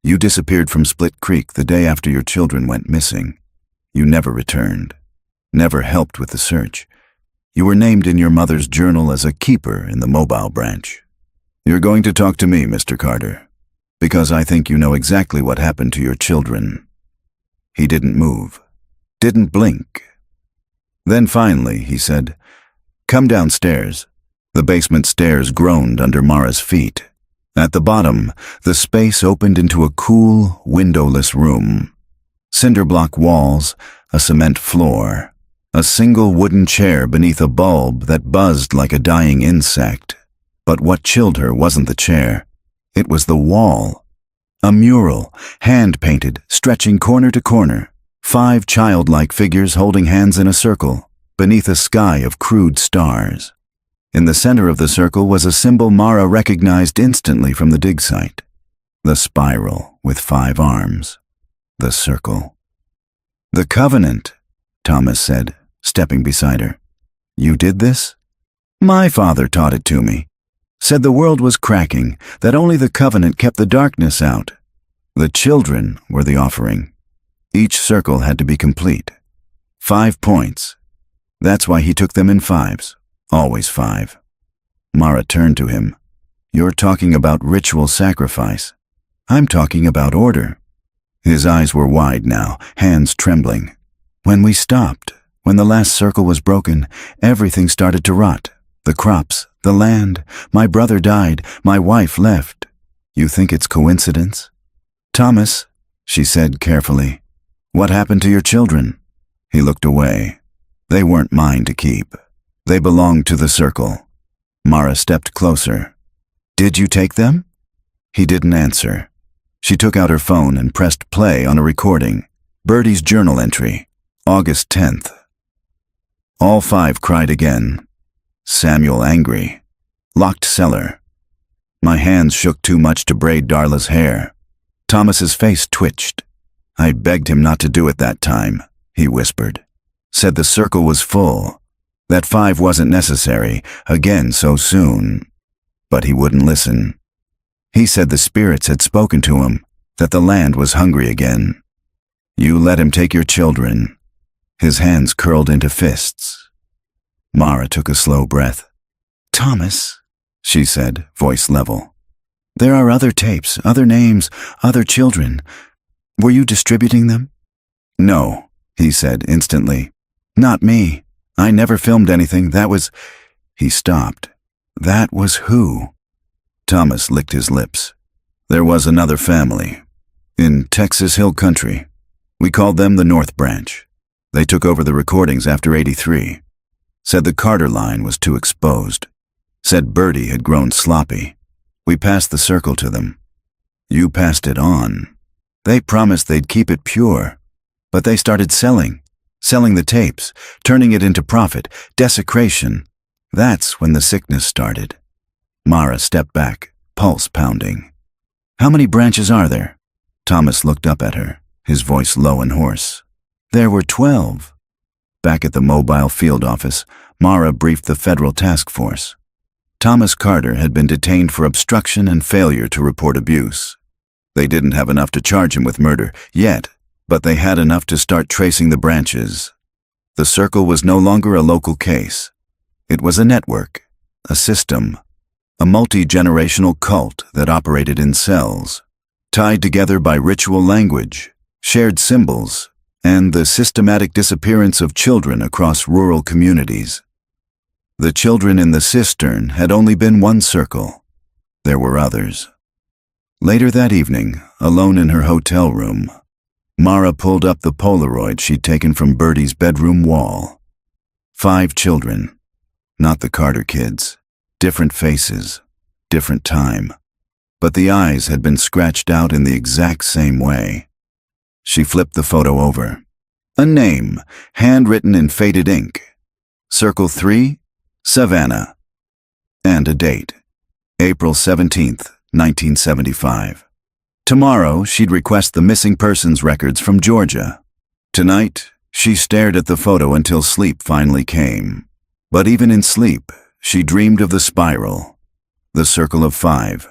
You disappeared from Split Creek the day after your children went missing. You never returned, never helped with the search. You were named in your mother's journal as a keeper in the Mobile branch. You're going to talk to me, Mr. Carter, because I think you know exactly what happened to your children. He didn't move, didn't blink. Then finally, he said, Come downstairs. The basement stairs groaned under Mara's feet. At the bottom, the space opened into a cool, windowless room. Cinder block walls, a cement floor, a single wooden chair beneath a bulb that buzzed like a dying insect. But what chilled her wasn't the chair. It was the wall. A mural, hand-painted, stretching corner to corner. 5 childlike figures holding hands in a circle, beneath a sky of crude stars. In the center of the circle was a symbol Mara recognized instantly from the dig site. The spiral with 5 arms. The circle. The covenant, Thomas said, stepping beside her. You did this? My father taught it to me. Said the world was cracking, that only the covenant kept the darkness out. The children were the offering. Each circle had to be complete. 5 points. That's why he took them in 5s. Always 5. Mara turned to him. You're talking about ritual sacrifice. I'm talking about order. His eyes were wide now, hands trembling. When we stopped, when the last circle was broken, everything started to rot. The crops, the land. My brother died. My wife left. You think it's coincidence? Thomas, she said carefully, what happened to your children? He looked away. They weren't mine to keep. They belonged to the circle. Mara stepped closer. Did you take them? He didn't answer. She took out her phone and pressed play on a recording. Bertie's journal entry, August 10th. All 5 cried again. Samuel angry. Locked cellar. My hands shook too much to braid Darla's hair. Thomas's face twitched. I begged him not to do it that time, he whispered. Said the circle was full, that 5 wasn't necessary, again so soon. But he wouldn't listen. He said the spirits had spoken to him, that the land was hungry again. You let him take your children. His hands curled into fists. Mara took a slow breath. Thomas, she said, voice level. There are other tapes, other names, other children. Were you distributing them? No, he said instantly. Not me. I never filmed anything. That was... He stopped. That was who? Thomas licked his lips. There was another family. In Texas Hill Country. We called them the North Branch. They took over the recordings after '83. Said the Carter line was too exposed. Said Birdie had grown sloppy. We passed the circle to them. You passed it on. They promised they'd keep it pure. But they started selling the tapes, turning it into profit, desecration. That's when the sickness started. Mara stepped back, pulse pounding. How many branches are there? Thomas looked up at her, his voice low and hoarse. There were 12. Back at the mobile field office, Mara briefed the federal task force. Thomas Carter had been detained for obstruction and failure to report abuse. They didn't have enough to charge him with murder yet, but they had enough to start tracing the branches. The circle was no longer a local case. It was a network, a system, a multi-generational cult that operated in cells, tied together by ritual language, shared symbols, and the systematic disappearance of children across rural communities. The children in the cistern had only been one circle. There were others. Later that evening, alone in her hotel room, Mara pulled up the Polaroid she'd taken from Birdie's bedroom wall. 5 children. Not the Carter kids. Different faces. Different time. But the eyes had been scratched out in the exact same way. She flipped the photo over. A name, handwritten in faded ink. Circle 3, Savannah. And a date. April 17th, 1975. Tomorrow, she'd request the missing persons records from Georgia. Tonight, she stared at the photo until sleep finally came. But even in sleep, she dreamed of the spiral, the circle of 5,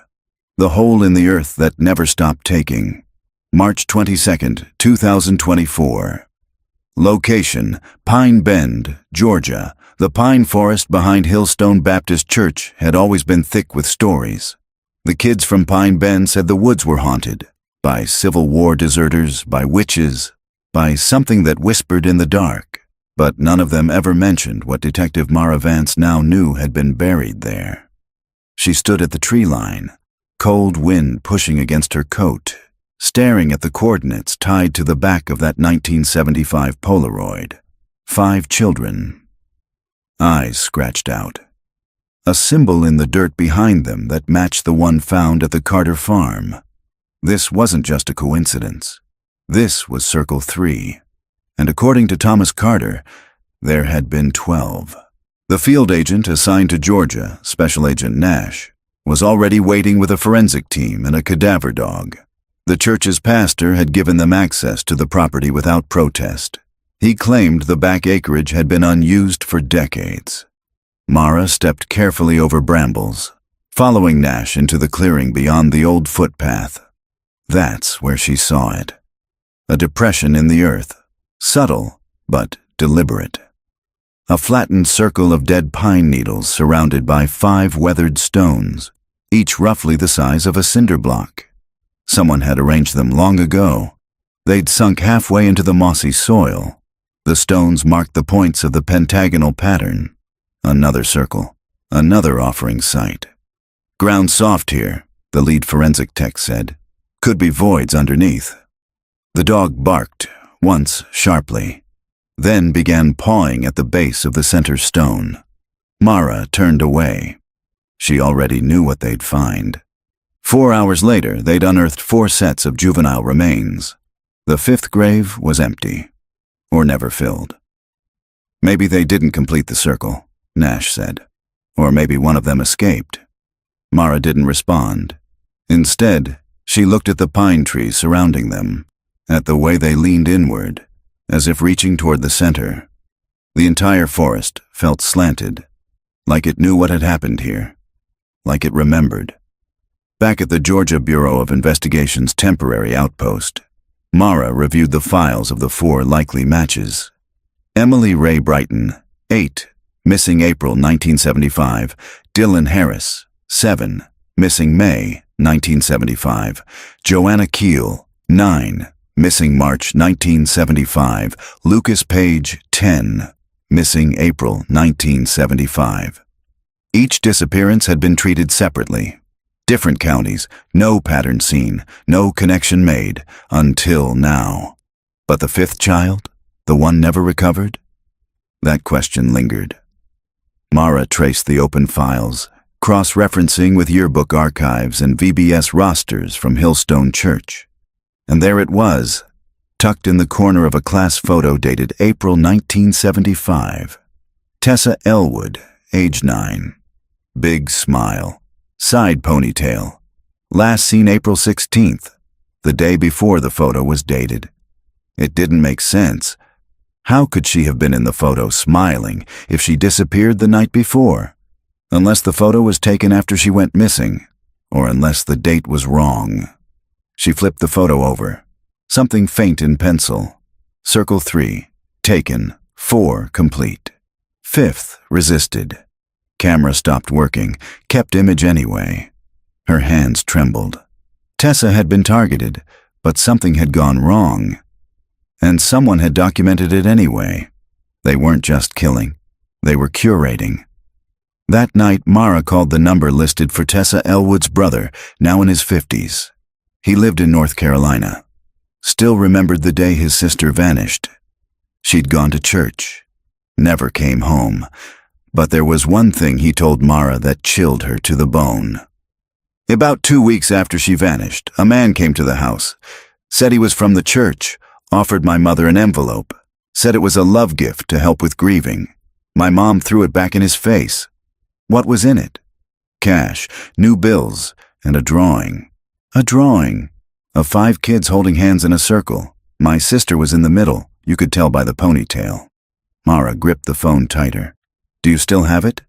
the hole in the earth that never stopped taking. March 22nd, 2024. Location, Pine Bend, Georgia. The pine forest behind Hillstone Baptist Church had always been thick with stories. The kids from Pine Bend said the woods were haunted, by Civil War deserters, by witches, by something that whispered in the dark. But none of them ever mentioned what Detective Mara Vance now knew had been buried there. She stood at the tree line, cold wind pushing against her coat, staring at the coordinates tied to the back of that 1975 Polaroid. 5 children. Eyes scratched out. A symbol in the dirt behind them that matched the one found at the Carter farm. This wasn't just a coincidence. This was Circle 3. And according to Thomas Carter, there had been 12. The field agent assigned to Georgia, Special Agent Nash, was already waiting with a forensic team and a cadaver dog. The church's pastor had given them access to the property without protest. He claimed the back acreage had been unused for decades. Mara stepped carefully over brambles, following Nash into the clearing beyond the old footpath. That's where she saw it. A depression in the earth, subtle but deliberate. A flattened circle of dead pine needles surrounded by 5 weathered stones, each roughly the size of a cinder block. Someone had arranged them long ago. They'd sunk halfway into the mossy soil. The stones marked the points of the pentagonal pattern. Another circle, another offering site. Ground soft here, the lead forensic tech said. Could be voids underneath. The dog barked, once sharply, then began pawing at the base of the center stone. Mara turned away. She already knew what they'd find. 4 hours later, they'd unearthed 4 sets of juvenile remains. The 5th grave was empty, or never filled. Maybe they didn't complete the circle, Nash said. Or maybe one of them escaped. Mara didn't respond. Instead, she looked at the pine trees surrounding them, at the way they leaned inward, as if reaching toward the center. The entire forest felt slanted, like it knew what had happened here, like it remembered. Back at the Georgia Bureau of Investigation's temporary outpost, Mara reviewed the files of the 4 likely matches. Emily Ray Brighton, 8, missing April 1975. Dylan Harris, 7, missing May 1975. Joanna Keel, 9, missing March 1975. Lucas Page, 10, missing April 1975. Each disappearance had been treated separately. Different counties, no pattern seen, no connection made, until now. But the 5th child, the one never recovered? That question lingered. Mara traced the open files, cross-referencing with yearbook archives and VBS rosters from Hillstone Church. And there it was, tucked in the corner of a class photo dated April 1975. Tessa Elwood, age 9. Big smile. Side ponytail. Last seen April 16th, the day before the photo was dated. It didn't make sense. How could she have been in the photo smiling if she disappeared the night before? Unless the photo was taken after she went missing, or unless the date was wrong. She flipped the photo over. Something faint in pencil. Circle 3, taken. 4, complete. 5th, resisted. Camera stopped working, kept image anyway. Her hands trembled. Tessa had been targeted, but something had gone wrong. And someone had documented it anyway. They weren't just killing, they were curating. That night, Mara called the number listed for Tessa Elwood's brother, now in his 50s. He lived in North Carolina. Still remembered the day his sister vanished. She'd gone to church. Never came home. But there was one thing he told Mara that chilled her to the bone. About 2 weeks after she vanished, a man came to the house. Said he was from the church, offered my mother an envelope. Said it was a love gift to help with grieving. My mom threw it back in his face. What was in it? Cash, new bills, and a drawing. A drawing of 5 kids holding hands in a circle. My sister was in the middle, you could tell by the ponytail. Mara gripped the phone tighter. Do you still have it?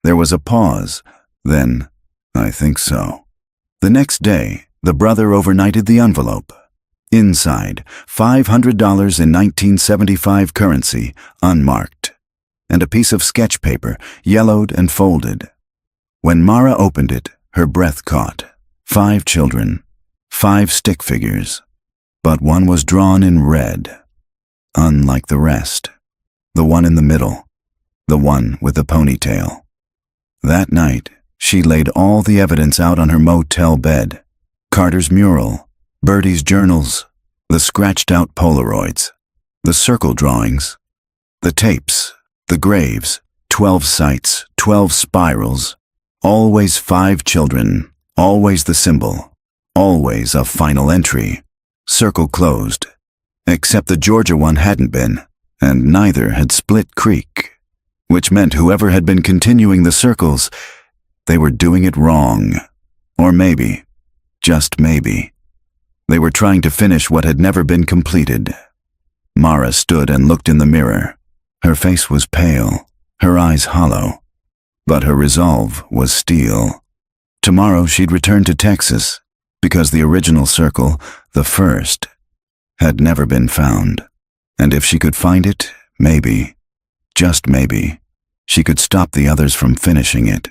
There was a pause. Then, I think so. The next day, the brother overnighted the envelope. Inside, $500 in 1975 currency, unmarked, and a piece of sketch paper, yellowed and folded. When Mara opened it, her breath caught. 5 children, 5 stick figures, but one was drawn in red, unlike the rest. The one in the middle, the one with the ponytail. That night, she laid all the evidence out on her motel bed. Carter's mural, Bertie's journals, the scratched-out Polaroids, the circle drawings, the tapes, the graves, 12 sites, 12 spirals, always 5 children, always the symbol, always a final entry. Circle closed. Except the Georgia one hadn't been, and neither had Split Creek. Which meant whoever had been continuing the circles, they were doing it wrong. Or maybe, just maybe, they were trying to finish what had never been completed. Mara stood and looked in the mirror. Her face was pale, her eyes hollow, but her resolve was steel. Tomorrow she'd return to Texas, because the original circle, the first, had never been found. And if she could find it, maybe, just maybe, she could stop the others from finishing it.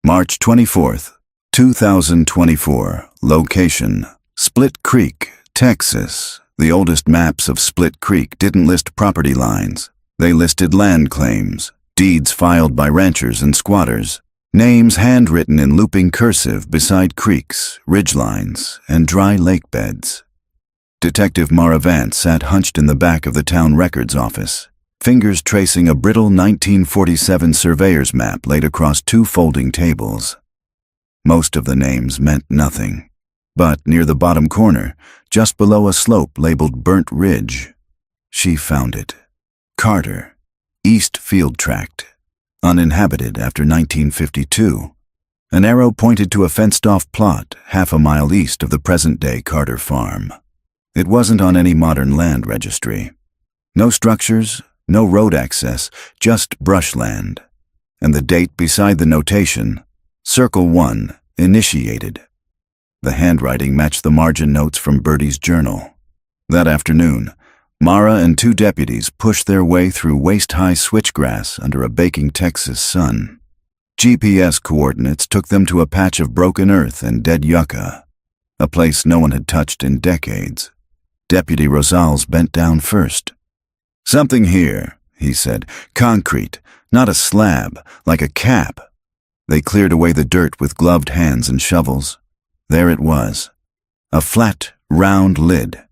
March 24th, 2024. Location, Split Creek, Texas. The oldest maps of Split Creek didn't list property lines. They listed land claims, deeds filed by ranchers and squatters, names handwritten in looping cursive beside creeks, ridgelines, and dry lake beds. Detective Mara Vance sat hunched in the back of the town records office, fingers tracing a brittle 1947 surveyor's map laid across 2 folding tables. Most of the names meant nothing, but near the bottom corner, just below a slope labeled Burnt Ridge, she found it. Carter, East Field Tract, uninhabited after 1952. An arrow pointed to a fenced-off plot half a mile east of the present-day Carter farm. It wasn't on any modern land registry. No structures, no road access, just brushland. And the date beside the notation, Circle 1, initiated. The handwriting matched the margin notes from Bertie's journal. That afternoon, Mara and 2 deputies pushed their way through waist-high switchgrass under a baking Texas sun. GPS coordinates took them to a patch of broken earth and dead yucca, a place no one had touched in decades. Deputy Rosales bent down first. "Something here," he said. "Concrete, not a slab, like a cap." They cleared away the dirt with gloved hands and shovels. There it was. A flat, round lid,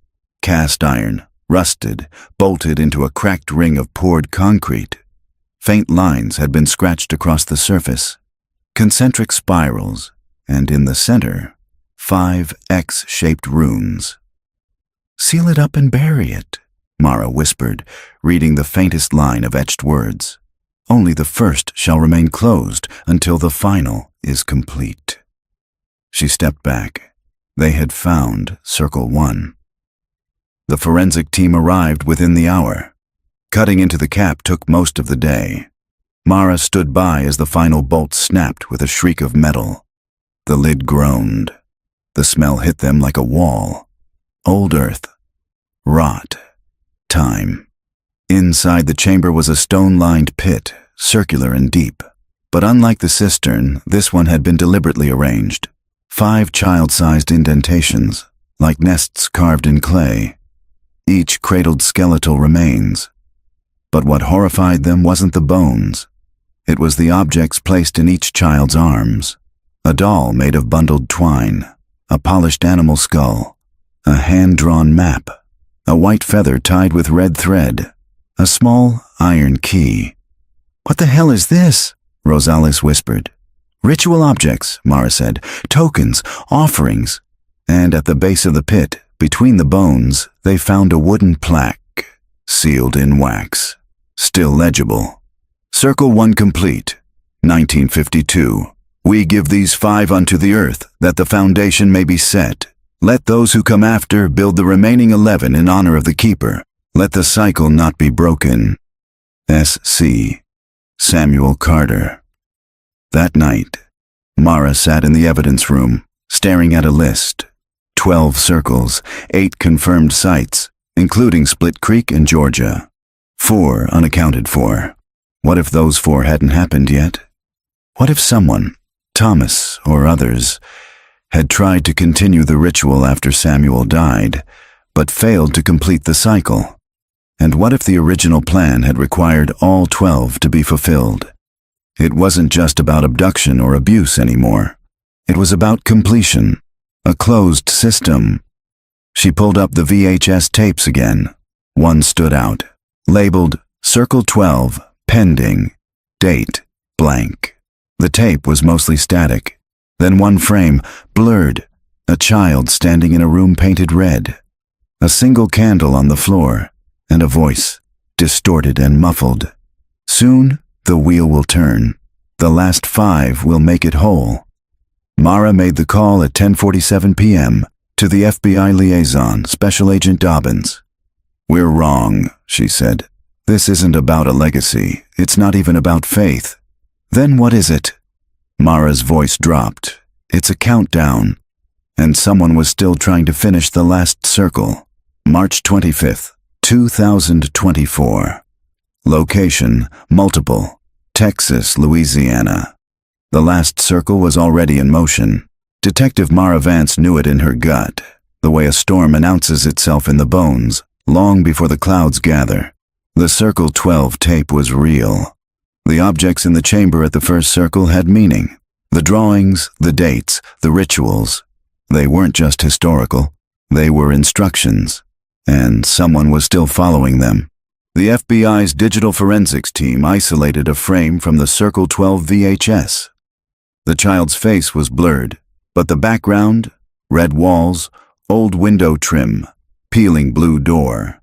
cast iron, rusted, bolted into a cracked ring of poured concrete. Faint lines had been scratched across the surface, concentric spirals, and in the center, 5 X-shaped runes. "Seal it up and bury it," Mara whispered, reading the faintest line of etched words. "Only the first shall remain closed until the final is complete." She stepped back. They had found Circle 1. The forensic team arrived within the hour. Cutting into the cap took most of the day. Mara stood by as the final bolt snapped with a shriek of metal. The lid groaned. The smell hit them like a wall. Old earth. Rot. Time. Inside the chamber was a stone-lined pit, circular and deep. But unlike the cistern, this one had been deliberately arranged. 5 child-sized indentations, like nests carved in clay. Each cradled skeletal remains. But what horrified them wasn't the bones. It was the objects placed in each child's arms. A doll made of bundled twine, a polished animal skull, a hand-drawn map, a white feather tied with red thread, a small iron key. "What the hell is this?" Rosales whispered. "Ritual objects," Mara said. "Tokens, offerings." And at the base of the pit, between the bones, they found a wooden plaque, sealed in wax, still legible. "Circle 1 complete, 1952. We give these 5 unto the earth, that the foundation may be set. Let those who come after build the remaining 11 in honor of the keeper. Let the cycle not be broken. S.C. Samuel Carter." That night, Mara sat in the evidence room, staring at a list. 12 circles, 8 confirmed sites, including Split Creek and Georgia. 4 unaccounted for. What if those 4 hadn't happened yet? What if someone, Thomas or others, had tried to continue the ritual after Samuel died, but failed to complete the cycle? And what if the original plan had required all 12 to be fulfilled? It wasn't just about abduction or abuse anymore. It was about completion, a closed system. She pulled up the VHS tapes again. One stood out, labeled Circle 12, pending, date, blank. The tape was mostly static. Then one frame, blurred, a child standing in a room painted red. A single candle on the floor, and a voice, distorted and muffled. "Soon, the wheel will turn. The last 5 will make it whole." Mara made the call at 10:47 p.m. to the FBI liaison, Special Agent Dobbins. "We're wrong," she said. "This isn't about a legacy. It's not even about faith." "Then what is it?" Mara's voice dropped. "It's a countdown." And someone was still trying to finish the last circle. March 25th, 2024. Location, multiple. Texas, Louisiana. The last circle was already in motion. Detective Mara Vance knew it in her gut, the way a storm announces itself in the bones, long before the clouds gather. The Circle 12 tape was real. The objects in the chamber at the first circle had meaning. The drawings, the dates, the rituals. They weren't just historical. They were instructions. And someone was still following them. The FBI's digital forensics team isolated a frame from the Circle 12 VHS. The child's face was blurred, but the background, red walls, old window trim, peeling blue door,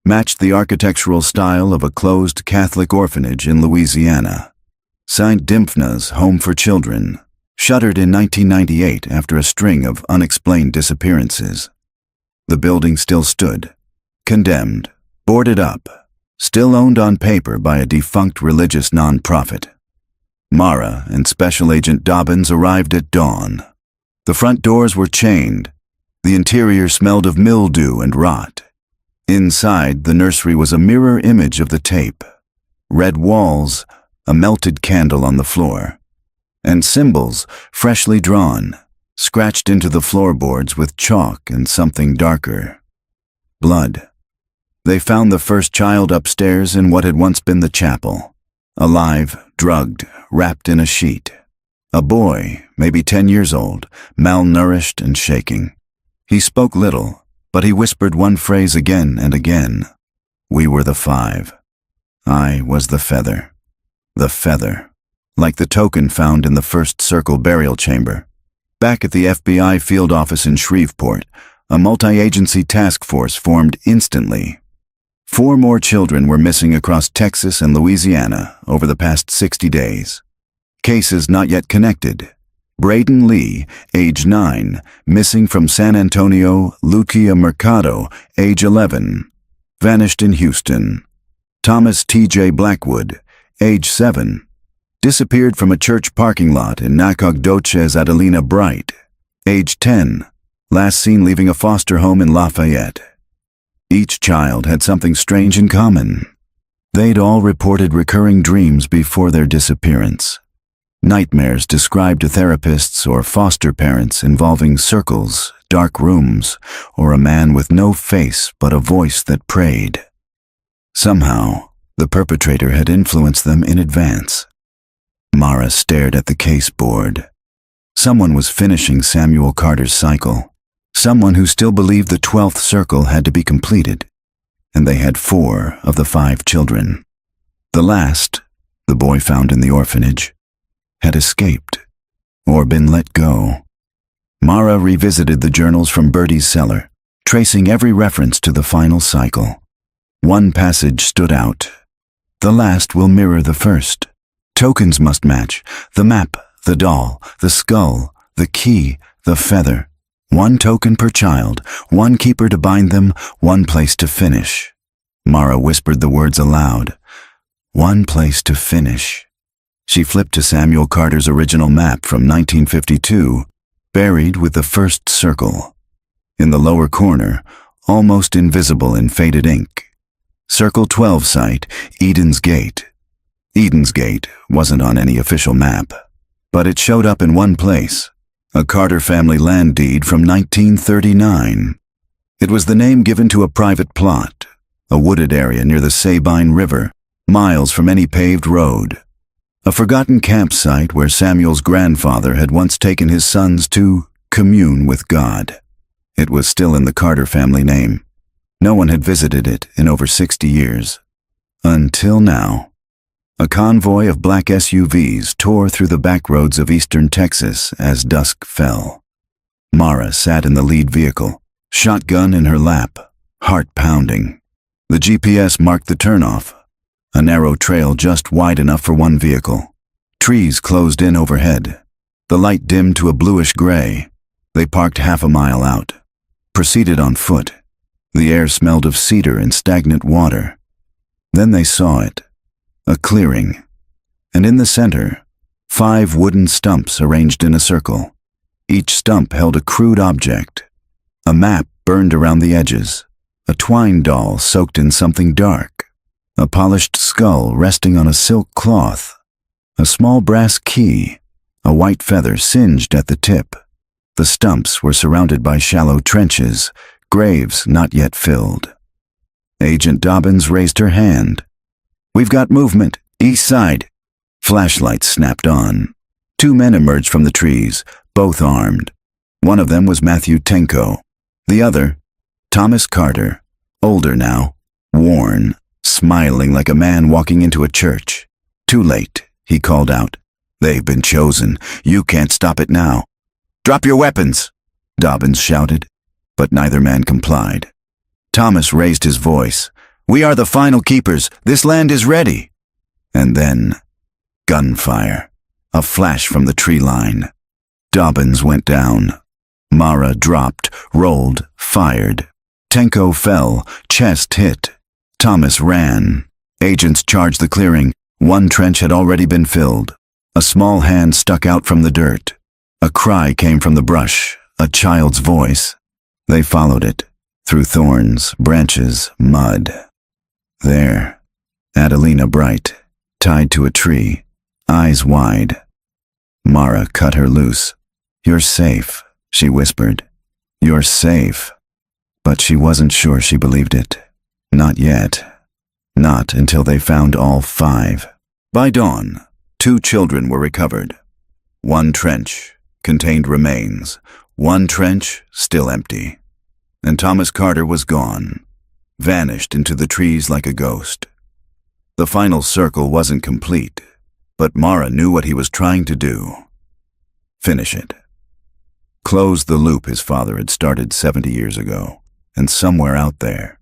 matched the architectural style of a closed Catholic orphanage in Louisiana. St. Dimphna's Home for Children, shuttered in 1998 after a string of unexplained disappearances. The building still stood, condemned, boarded up, still owned on paper by a defunct religious nonprofit. Mara and Special Agent Dobbins arrived at dawn. The front doors were chained. The interior smelled of mildew and rot. Inside, the nursery was a mirror image of the tape. Red walls, a melted candle on the floor, and symbols, freshly drawn, scratched into the floorboards with chalk and something darker. Blood. They found the first child upstairs in what had once been the chapel. Alive, drugged, wrapped in a sheet. A boy, maybe 10 years old, malnourished and shaking. He spoke little, but he whispered one phrase again and again. We were the 5. I was the feather. The feather. Like the token found in the First Circle burial chamber. Back at the FBI field office in Shreveport, a multi-agency task force formed instantly. 4 more children were missing across Texas and Louisiana over the past 60 days. Cases not yet connected. Braden Lee, age 9, missing from San Antonio. Lucia Mercado, age 11, vanished in Houston. Thomas T.J. Blackwood, age 7, disappeared from a church parking lot in Nacogdoches. Adelina Bright, age 10, last seen leaving a foster home in Lafayette. Each child had something strange in common. They'd all reported recurring dreams before their disappearance. Nightmares described to therapists or foster parents involving circles, dark rooms, or a man with no face but a voice that prayed. Somehow, the perpetrator had influenced them in advance. Mara stared at the case board. Someone was finishing Samuel Carter's cycle. Someone who still believed the 12th circle had to be completed. And they had 4 of the 5 children. The last, the boy found in the orphanage, had escaped or been let go. Mara revisited the journals from Bertie's cellar, tracing every reference to the final cycle. One passage stood out. The last will mirror the first. Tokens must match. The map, the doll, the skull, the key, the feather. 1 token per child, 1 keeper to bind them, 1 place to finish. Mara whispered the words aloud. 1 place to finish. She flipped to Samuel Carter's original map from 1952, buried with the first circle. In the lower corner, almost invisible in faded ink, Circle 12 site, Eden's Gate. Eden's Gate wasn't on any official map, but it showed up in one place, a Carter family land deed from 1939. It was the name given to a private plot, a wooded area near the Sabine River, miles from any paved road. A forgotten campsite where Samuel's grandfather had once taken his sons to commune with God. It was still in the Carter family name. No one had visited it in over 60 years. Until now. A convoy of black SUVs tore through the back roads of eastern Texas as dusk fell. Mara sat in the lead vehicle, shotgun in her lap, heart pounding. The GPS marked the turnoff. A narrow trail just wide enough for 1 vehicle. Trees closed in overhead. The light dimmed to a bluish gray. They parked half a mile out. Proceeded on foot. The air smelled of cedar and stagnant water. Then they saw it. A clearing. And in the center, 5 wooden stumps arranged in a circle. Each stump held a crude object. A map burned around the edges. A twine doll soaked in something dark. A polished skull resting on a silk cloth. A small brass key. A white feather singed at the tip. The stumps were surrounded by shallow trenches, graves not yet filled. Agent Dobbins raised her hand. We've got movement, east side. Flashlights snapped on. 2 men emerged from the trees, both armed. One of them was Matthew Tenko. The other, Thomas Carter, older now, worn, smiling like a man walking into a church. Too late, he called out. They've been chosen. You can't stop it now. Drop your weapons, Dobbins shouted, but neither man complied. Thomas raised his voice. We are the final keepers. This land is ready. And then, gunfire. A flash from the tree line. Dobbins went down. Mara dropped, rolled, fired. Tenko fell, chest hit. Thomas ran. Agents charged the clearing. One trench had already been filled. A small hand stuck out from the dirt. A cry came from the brush, a child's voice. They followed it, through thorns, branches, mud. There, Adelina Bright, tied to a tree, eyes wide. Mara cut her loose. "You're safe," she whispered. "You're safe." But she wasn't sure she believed it. Not yet. Not until they found all 5. By dawn, 2 children were recovered. One trench contained remains. One trench still empty. And Thomas Carter was gone, vanished into the trees like a ghost. The final circle wasn't complete, but Mara knew what he was trying to do. Finish it. Close the loop his father had started 70 years ago, and somewhere out there,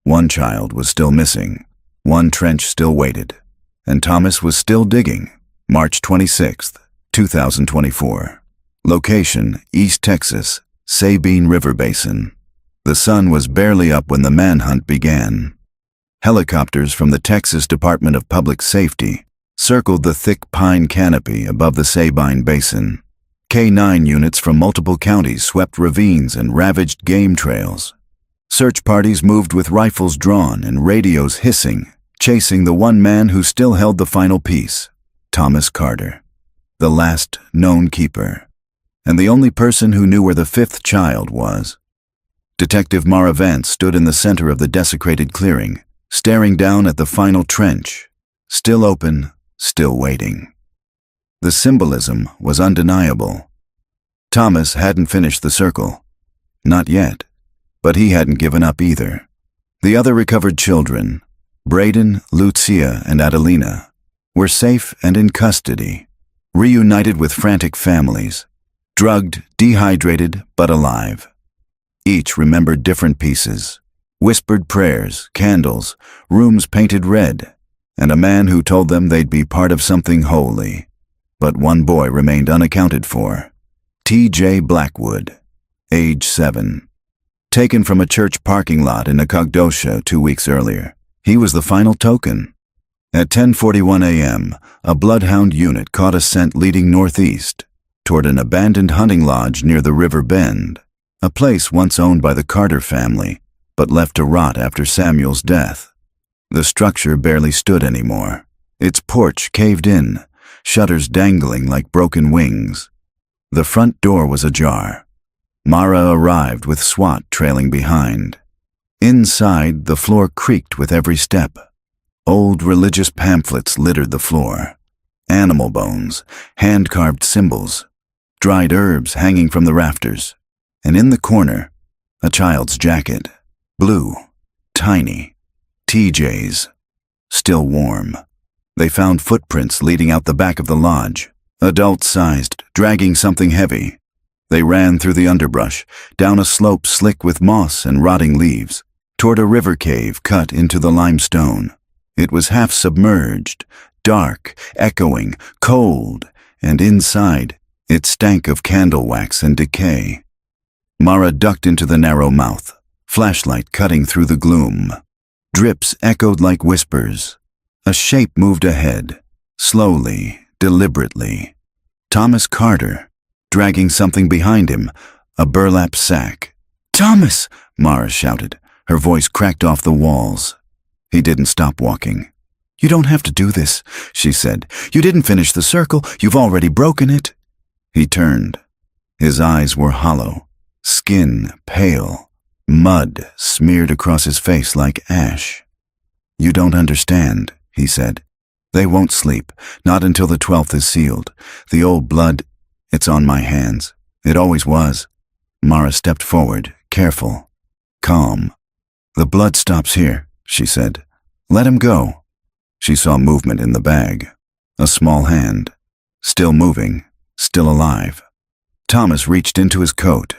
one child was still missing, one trench still waited, and Thomas was still digging. March 26th, 2024. Location, East Texas, Sabine River Basin. The sun was barely up when the manhunt began. Helicopters from the Texas Department of Public Safety circled the thick pine canopy above the Sabine Basin. K-9 units from multiple counties swept ravines and ravaged game trails. Search parties moved with rifles drawn and radios hissing, chasing the one man who still held the final piece, Thomas Carter, the last known keeper, and the only person who knew where the 5th child was. Detective Mara Vance stood in the center of the desecrated clearing, staring down at the final trench, still open, still waiting. The symbolism was undeniable. Thomas hadn't finished the circle. Not yet, but he hadn't given up either. The other recovered children, Braden, Lucia, and Adelina, were safe and in custody, reunited with frantic families, drugged, dehydrated, but alive. Each remembered different pieces, whispered prayers, candles, rooms painted red, and a man who told them they'd be part of something holy. But one boy remained unaccounted for. T.J. Blackwood, age 7. Taken from a church parking lot in Nacogdoches 2 weeks earlier, he was the final token. At 10:41 a.m., a bloodhound unit caught a scent leading northeast, toward an abandoned hunting lodge near the river bend, a place once owned by the Carter family, but left to rot after Samuel's death. The structure barely stood anymore. Its porch caved in, shutters dangling like broken wings. The front door was ajar. Mara arrived with SWAT trailing behind. Inside, the floor creaked with every step. Old religious pamphlets littered the floor. Animal bones, hand-carved symbols, dried herbs hanging from the rafters. And in the corner, a child's jacket, blue, tiny, TJ's, still warm. They found footprints leading out the back of the lodge, adult-sized, dragging something heavy. They ran through the underbrush, down a slope slick with moss and rotting leaves, toward a river cave cut into the limestone. It was half submerged, dark, echoing, cold, and inside, it stank of candle wax and decay. Mara ducked into the narrow mouth, flashlight cutting through the gloom. Drips echoed like whispers. A shape moved ahead, slowly, deliberately. Thomas Carter, dragging something behind him, a burlap sack. "Thomas!" Mara shouted, her voice cracked off the walls. He didn't stop walking. "You don't have to do this," she said. "You didn't finish the circle. You've already broken it." He turned. His eyes were hollow. Skin pale, mud smeared across his face like ash. "You don't understand," he said. "They won't sleep, not until the 12th is sealed. The old blood, it's on my hands. It always was." Mara stepped forward, careful, calm. "The blood stops here," she said. "Let him go." She saw movement in the bag. A small hand, still moving, still alive. Thomas reached into his coat.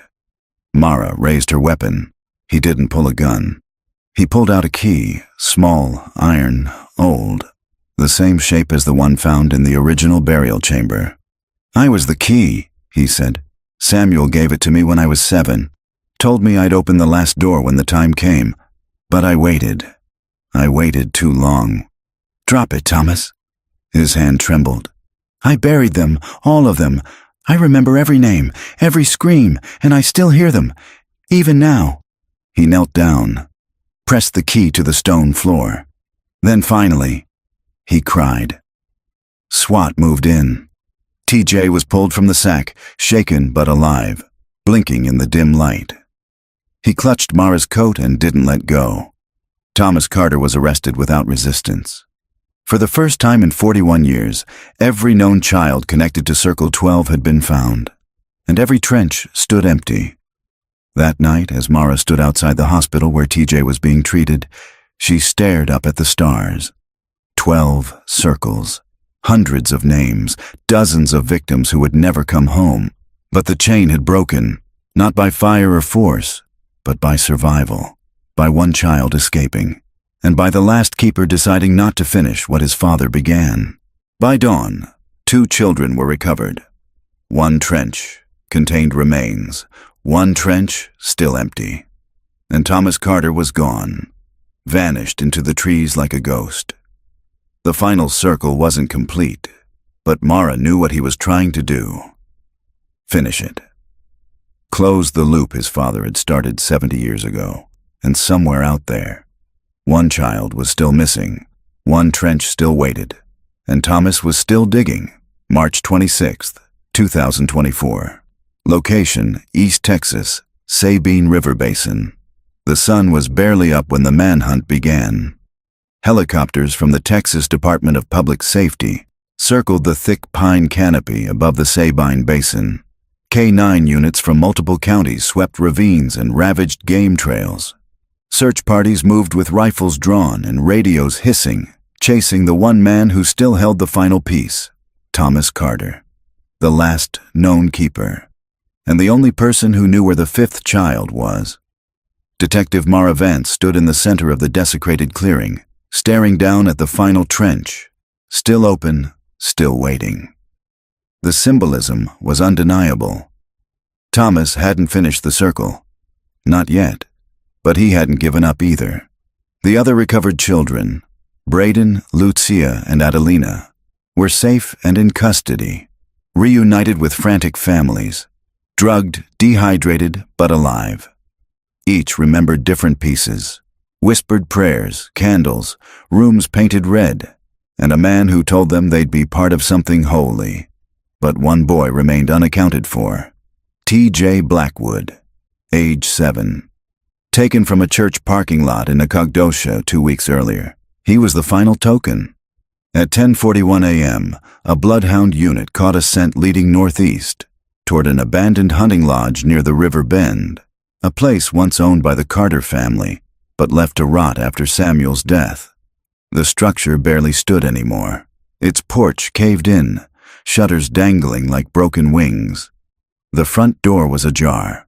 Mara raised her weapon. He didn't pull a gun. He pulled out a key, small, iron, old, the same shape as the one found in the original burial chamber. "I was the key," he said. "Samuel gave it to me when I was 7. Told me I'd open the last door when the time came. But I waited. I waited too long." "Drop it, Thomas." His hand trembled. "I buried them, all of them. I remember every name, every scream, and I still hear them, even now." He knelt down, pressed the key to the stone floor. Then finally, he cried. SWAT moved in. TJ was pulled from the sack, shaken but alive, blinking in the dim light. He clutched Mara's coat and didn't let go. Thomas Carter was arrested without resistance. For the first time in 41 years, every known child connected to Circle 12 had been found, and every trench stood empty. That night, as Mara stood outside the hospital where TJ was being treated, she stared up at the stars. 12 circles, hundreds of names, dozens of victims who would never come home. But the chain had broken, not by fire or force, but by survival, by one child escaping, and by the last keeper deciding not to finish what his father began. By dawn, 2 children were recovered. One trench contained remains, one trench still empty. And Thomas Carter was gone, vanished into the trees like a ghost. The final circle wasn't complete, but Mara knew what he was trying to do. Finish it. Close the loop his father had started 70 years ago, and somewhere out there, one child was still missing, one trench still waited, and Thomas was still digging. March 26, 2024. Location, East Texas, Sabine River Basin. The sun was barely up when the manhunt began. Helicopters from the Texas Department of Public Safety circled the thick pine canopy above the Sabine Basin. K-9 units from multiple counties swept ravines and ravaged game trails. Search parties moved with rifles drawn and radios hissing, chasing the one man who still held the final piece, Thomas Carter, the last known keeper, and the only person who knew where the 5th child was. Detective Mara Vance stood in the center of the desecrated clearing, staring down at the final trench, still open, still waiting. The symbolism was undeniable. Thomas hadn't finished the circle. Not yet. But he hadn't given up either. The other recovered children, Braden, Lucia, and Adelina, were safe and in custody, reunited with frantic families, drugged, dehydrated, but alive. Each remembered different pieces, whispered prayers, candles, rooms painted red, and a man who told them they'd be part of something holy. But one boy remained unaccounted for. TJ Blackwood, age 7. Taken from a church parking lot in Nacogdoches 2 weeks earlier. He was the final token. At 10:41 a.m., a bloodhound unit caught a scent leading northeast, toward an abandoned hunting lodge near the River Bend, a place once owned by the Carter family, but left to rot after Samuel's death. The structure barely stood anymore. Its porch caved in, shutters dangling like broken wings. The front door was ajar.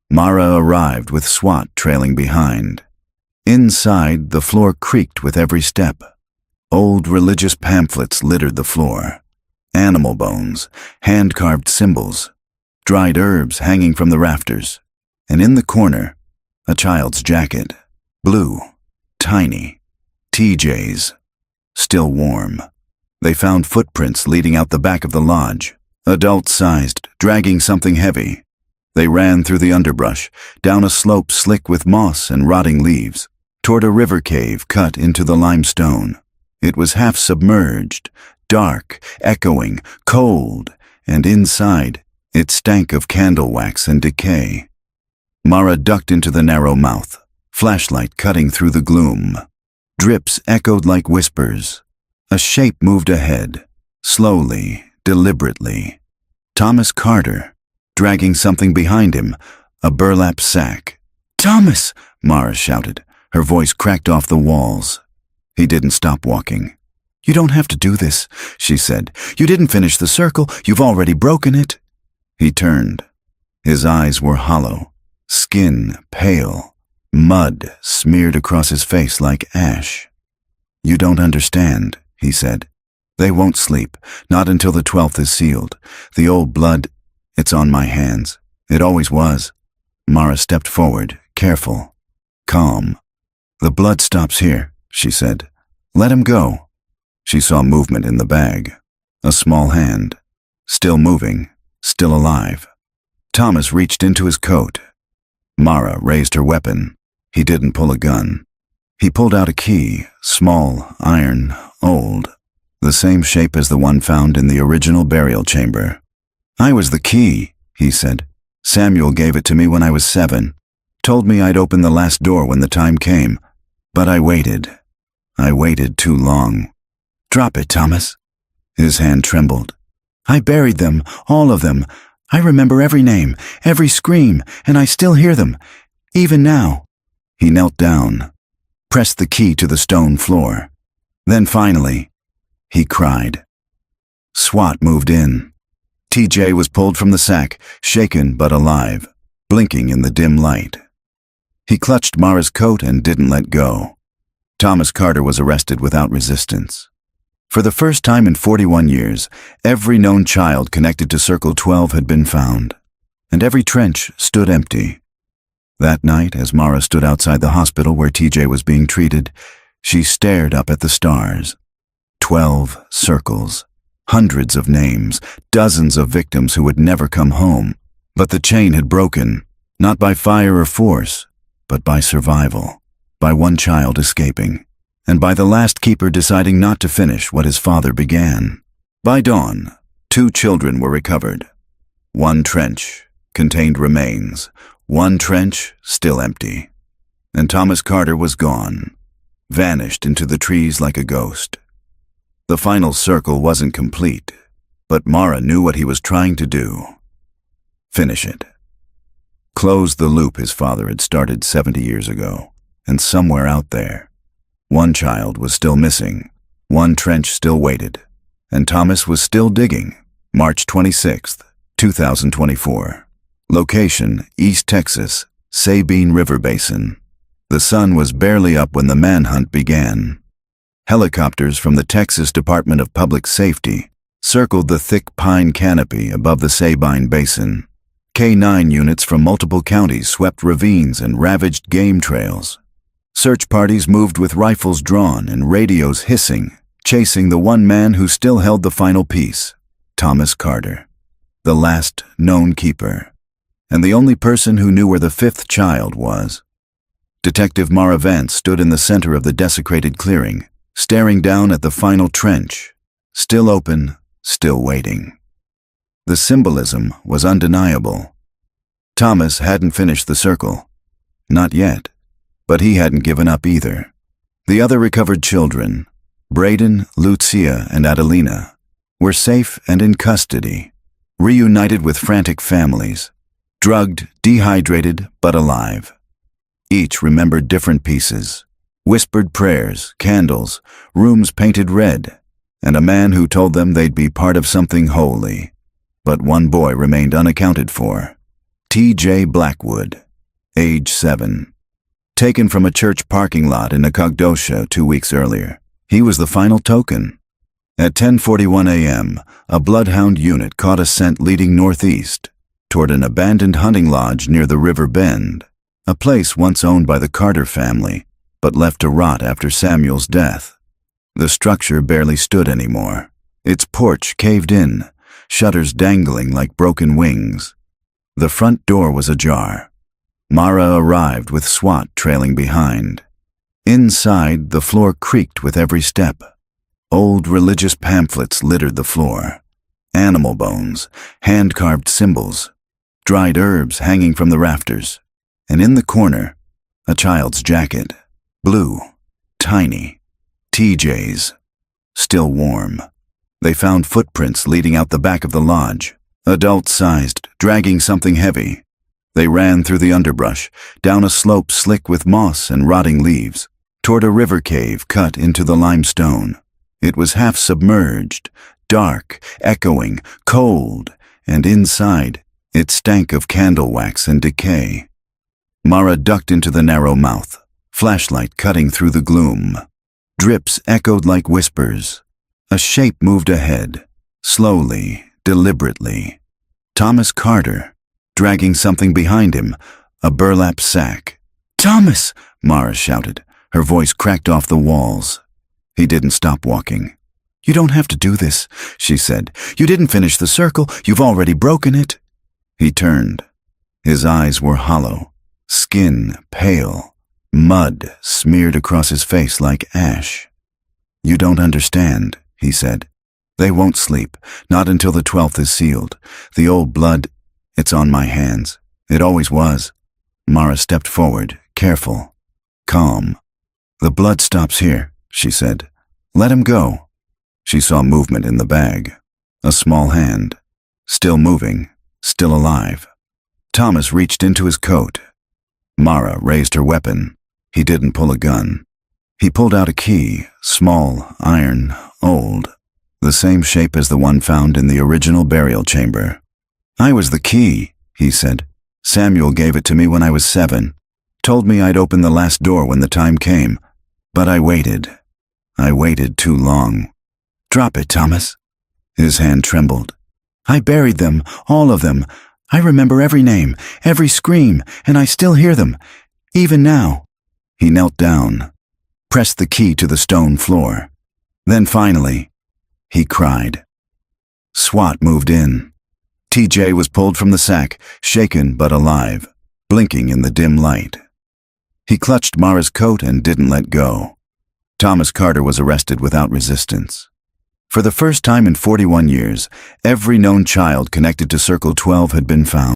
Mara arrived with SWAT trailing behind. Inside, the floor creaked with every step. Old religious pamphlets littered the floor. Animal bones, hand-carved symbols, dried herbs hanging from the rafters. And in the corner, a child's jacket. Blue, tiny, TJ's, still warm. They found footprints leading out the back of the lodge, adult-sized, dragging something heavy. They ran through the underbrush, down a slope slick with moss and rotting leaves, toward a river cave cut into the limestone. It was half submerged, dark, echoing, cold, and inside, it stank of candle wax and decay. Mara ducked into the narrow mouth, flashlight cutting through the gloom. Drips echoed like whispers. A shape moved ahead, slowly, deliberately. Thomas Carter, dragging something behind him, a burlap sack. "Thomas!" Mara shouted. Her voice cracked off the walls. He didn't stop walking. "You don't have to do this," she said. "You didn't finish the circle. You've already broken it." He turned. His eyes were hollow, skin pale, mud smeared across his face like ash. "You don't understand," he said. "They won't sleep, not until the 12th is sealed. The old blood..." It's on my hands. It always was. Mara stepped forward, careful, calm. The blood stops here, she said. Let him go. She saw movement in the bag. A small hand. Still moving, still alive. Thomas reached into his coat. Mara raised her weapon. He didn't pull a gun. He pulled out a key, small, iron, old, the same shape as the one found in the original burial chamber. I was the key, he said. Samuel gave it to me when I was 7. Told me I'd open the last door when the time came. But I waited. I waited too long. Drop it, Thomas. His hand trembled. I buried them, all of them. I remember every name, every scream, and I still hear them, even now. He knelt down, pressed the key to the stone floor. Then finally, he cried. SWAT moved in. TJ was pulled from the sack, shaken but alive, blinking in the dim light. He clutched Mara's coat and didn't let go. Thomas Carter was arrested without resistance. For the first time in 41 years, every known child connected to Circle 12 had been found, and every trench stood empty. That night, as Mara stood outside the hospital where TJ was being treated, she stared up at the stars. 12 circles, hundreds of names, dozens of victims who would never come home. But the chain had broken, not by fire or force, but by survival, by one child escaping, and by the last keeper deciding not to finish what his father began. By dawn, 2 children were recovered. One trench contained remains, one trench still empty. And Thomas Carter was gone, vanished into the trees like a ghost. The final circle wasn't complete, but Mara knew what he was trying to do. Finish it. Close the loop his father had started 70 years ago, and somewhere out there, one child was still missing, one trench still waited, and Thomas was still digging. March 26, 2024. Location, East Texas, Sabine River Basin. The sun was barely up when the manhunt began. Helicopters from the Texas Department of Public Safety circled the thick pine canopy above the Sabine Basin. K-9 units from multiple counties swept ravines and ravaged game trails. Search parties moved with rifles drawn and radios hissing, chasing the one man who still held the final piece, Thomas Carter, the last known keeper, and the only person who knew where the 5th child was. Detective Mara Vance stood in the center of the desecrated clearing, staring down at the final trench, still open, still waiting. The symbolism was undeniable. Thomas hadn't finished the circle. Not yet. But he hadn't given up either. The other recovered children, Braden, Lucia, and Adelina, were safe and in custody, reunited with frantic families, drugged, dehydrated, but alive. Each remembered different pieces, whispered prayers, candles, rooms painted red, and a man who told them they'd be part of something holy. But one boy remained unaccounted for, TJ Blackwood, age 7. Taken from a church parking lot in Nacogdoches 2 weeks earlier, he was the final token. At 10:41 a.m., a bloodhound unit caught a scent leading northeast, toward an abandoned hunting lodge near the River Bend, a place once owned by the Carter family, but left to rot after Samuel's death. The structure barely stood anymore. Its porch caved in, shutters dangling like broken wings. The front door was ajar. Mara arrived with SWAT trailing behind. Inside, the floor creaked with every step. Old religious pamphlets littered the floor. Animal bones, hand-carved symbols, dried herbs hanging from the rafters. And in the corner, a child's jacket. Blue, tiny, TJ's, still warm. They found footprints leading out the back of the lodge, adult-sized, dragging something heavy. They ran through the underbrush, down a slope slick with moss and rotting leaves, toward a river cave cut into the limestone. It was half submerged, dark, echoing, cold, and inside, it stank of candle wax and decay. Mara ducked into the narrow mouth, flashlight cutting through the gloom. Drips echoed like whispers. A shape moved ahead, slowly, deliberately. Thomas Carter, dragging something behind him, a burlap sack. "Thomas!" Mara shouted. Her voice cracked off the walls. He didn't stop walking. "You don't have to do this," she said. "You didn't finish the circle. You've already broken it." He turned. His eyes were hollow, skin pale, mud smeared across his face like ash. "You don't understand," he said. "They won't sleep, not until the 12th is sealed. The old blood, it's on my hands. It always was." Mara stepped forward, careful, calm. "The blood stops here," she said. "Let him go." She saw movement in the bag. A small hand. Still moving, still alive. Thomas reached into his coat. Mara raised her weapon. He didn't pull a gun. He pulled out a key, small, iron, old, the same shape as the one found in the original burial chamber. "I was the key," he said. "Samuel gave it to me when I was 7. Told me I'd open the last door when the time came. But I waited. I waited too long." "Drop it, Thomas." His hand trembled. "I buried them, all of them. I remember every name, every scream, and I still hear them, even now." He knelt down, pressed the key to the stone floor. Then finally, he cried. SWAT moved in. TJ was pulled from the sack, shaken but alive, blinking in the dim light. He clutched Mara's coat and didn't let go. Thomas Carter was arrested without resistance. For the first time in 41 years, every known child connected to Circle 12 had been found.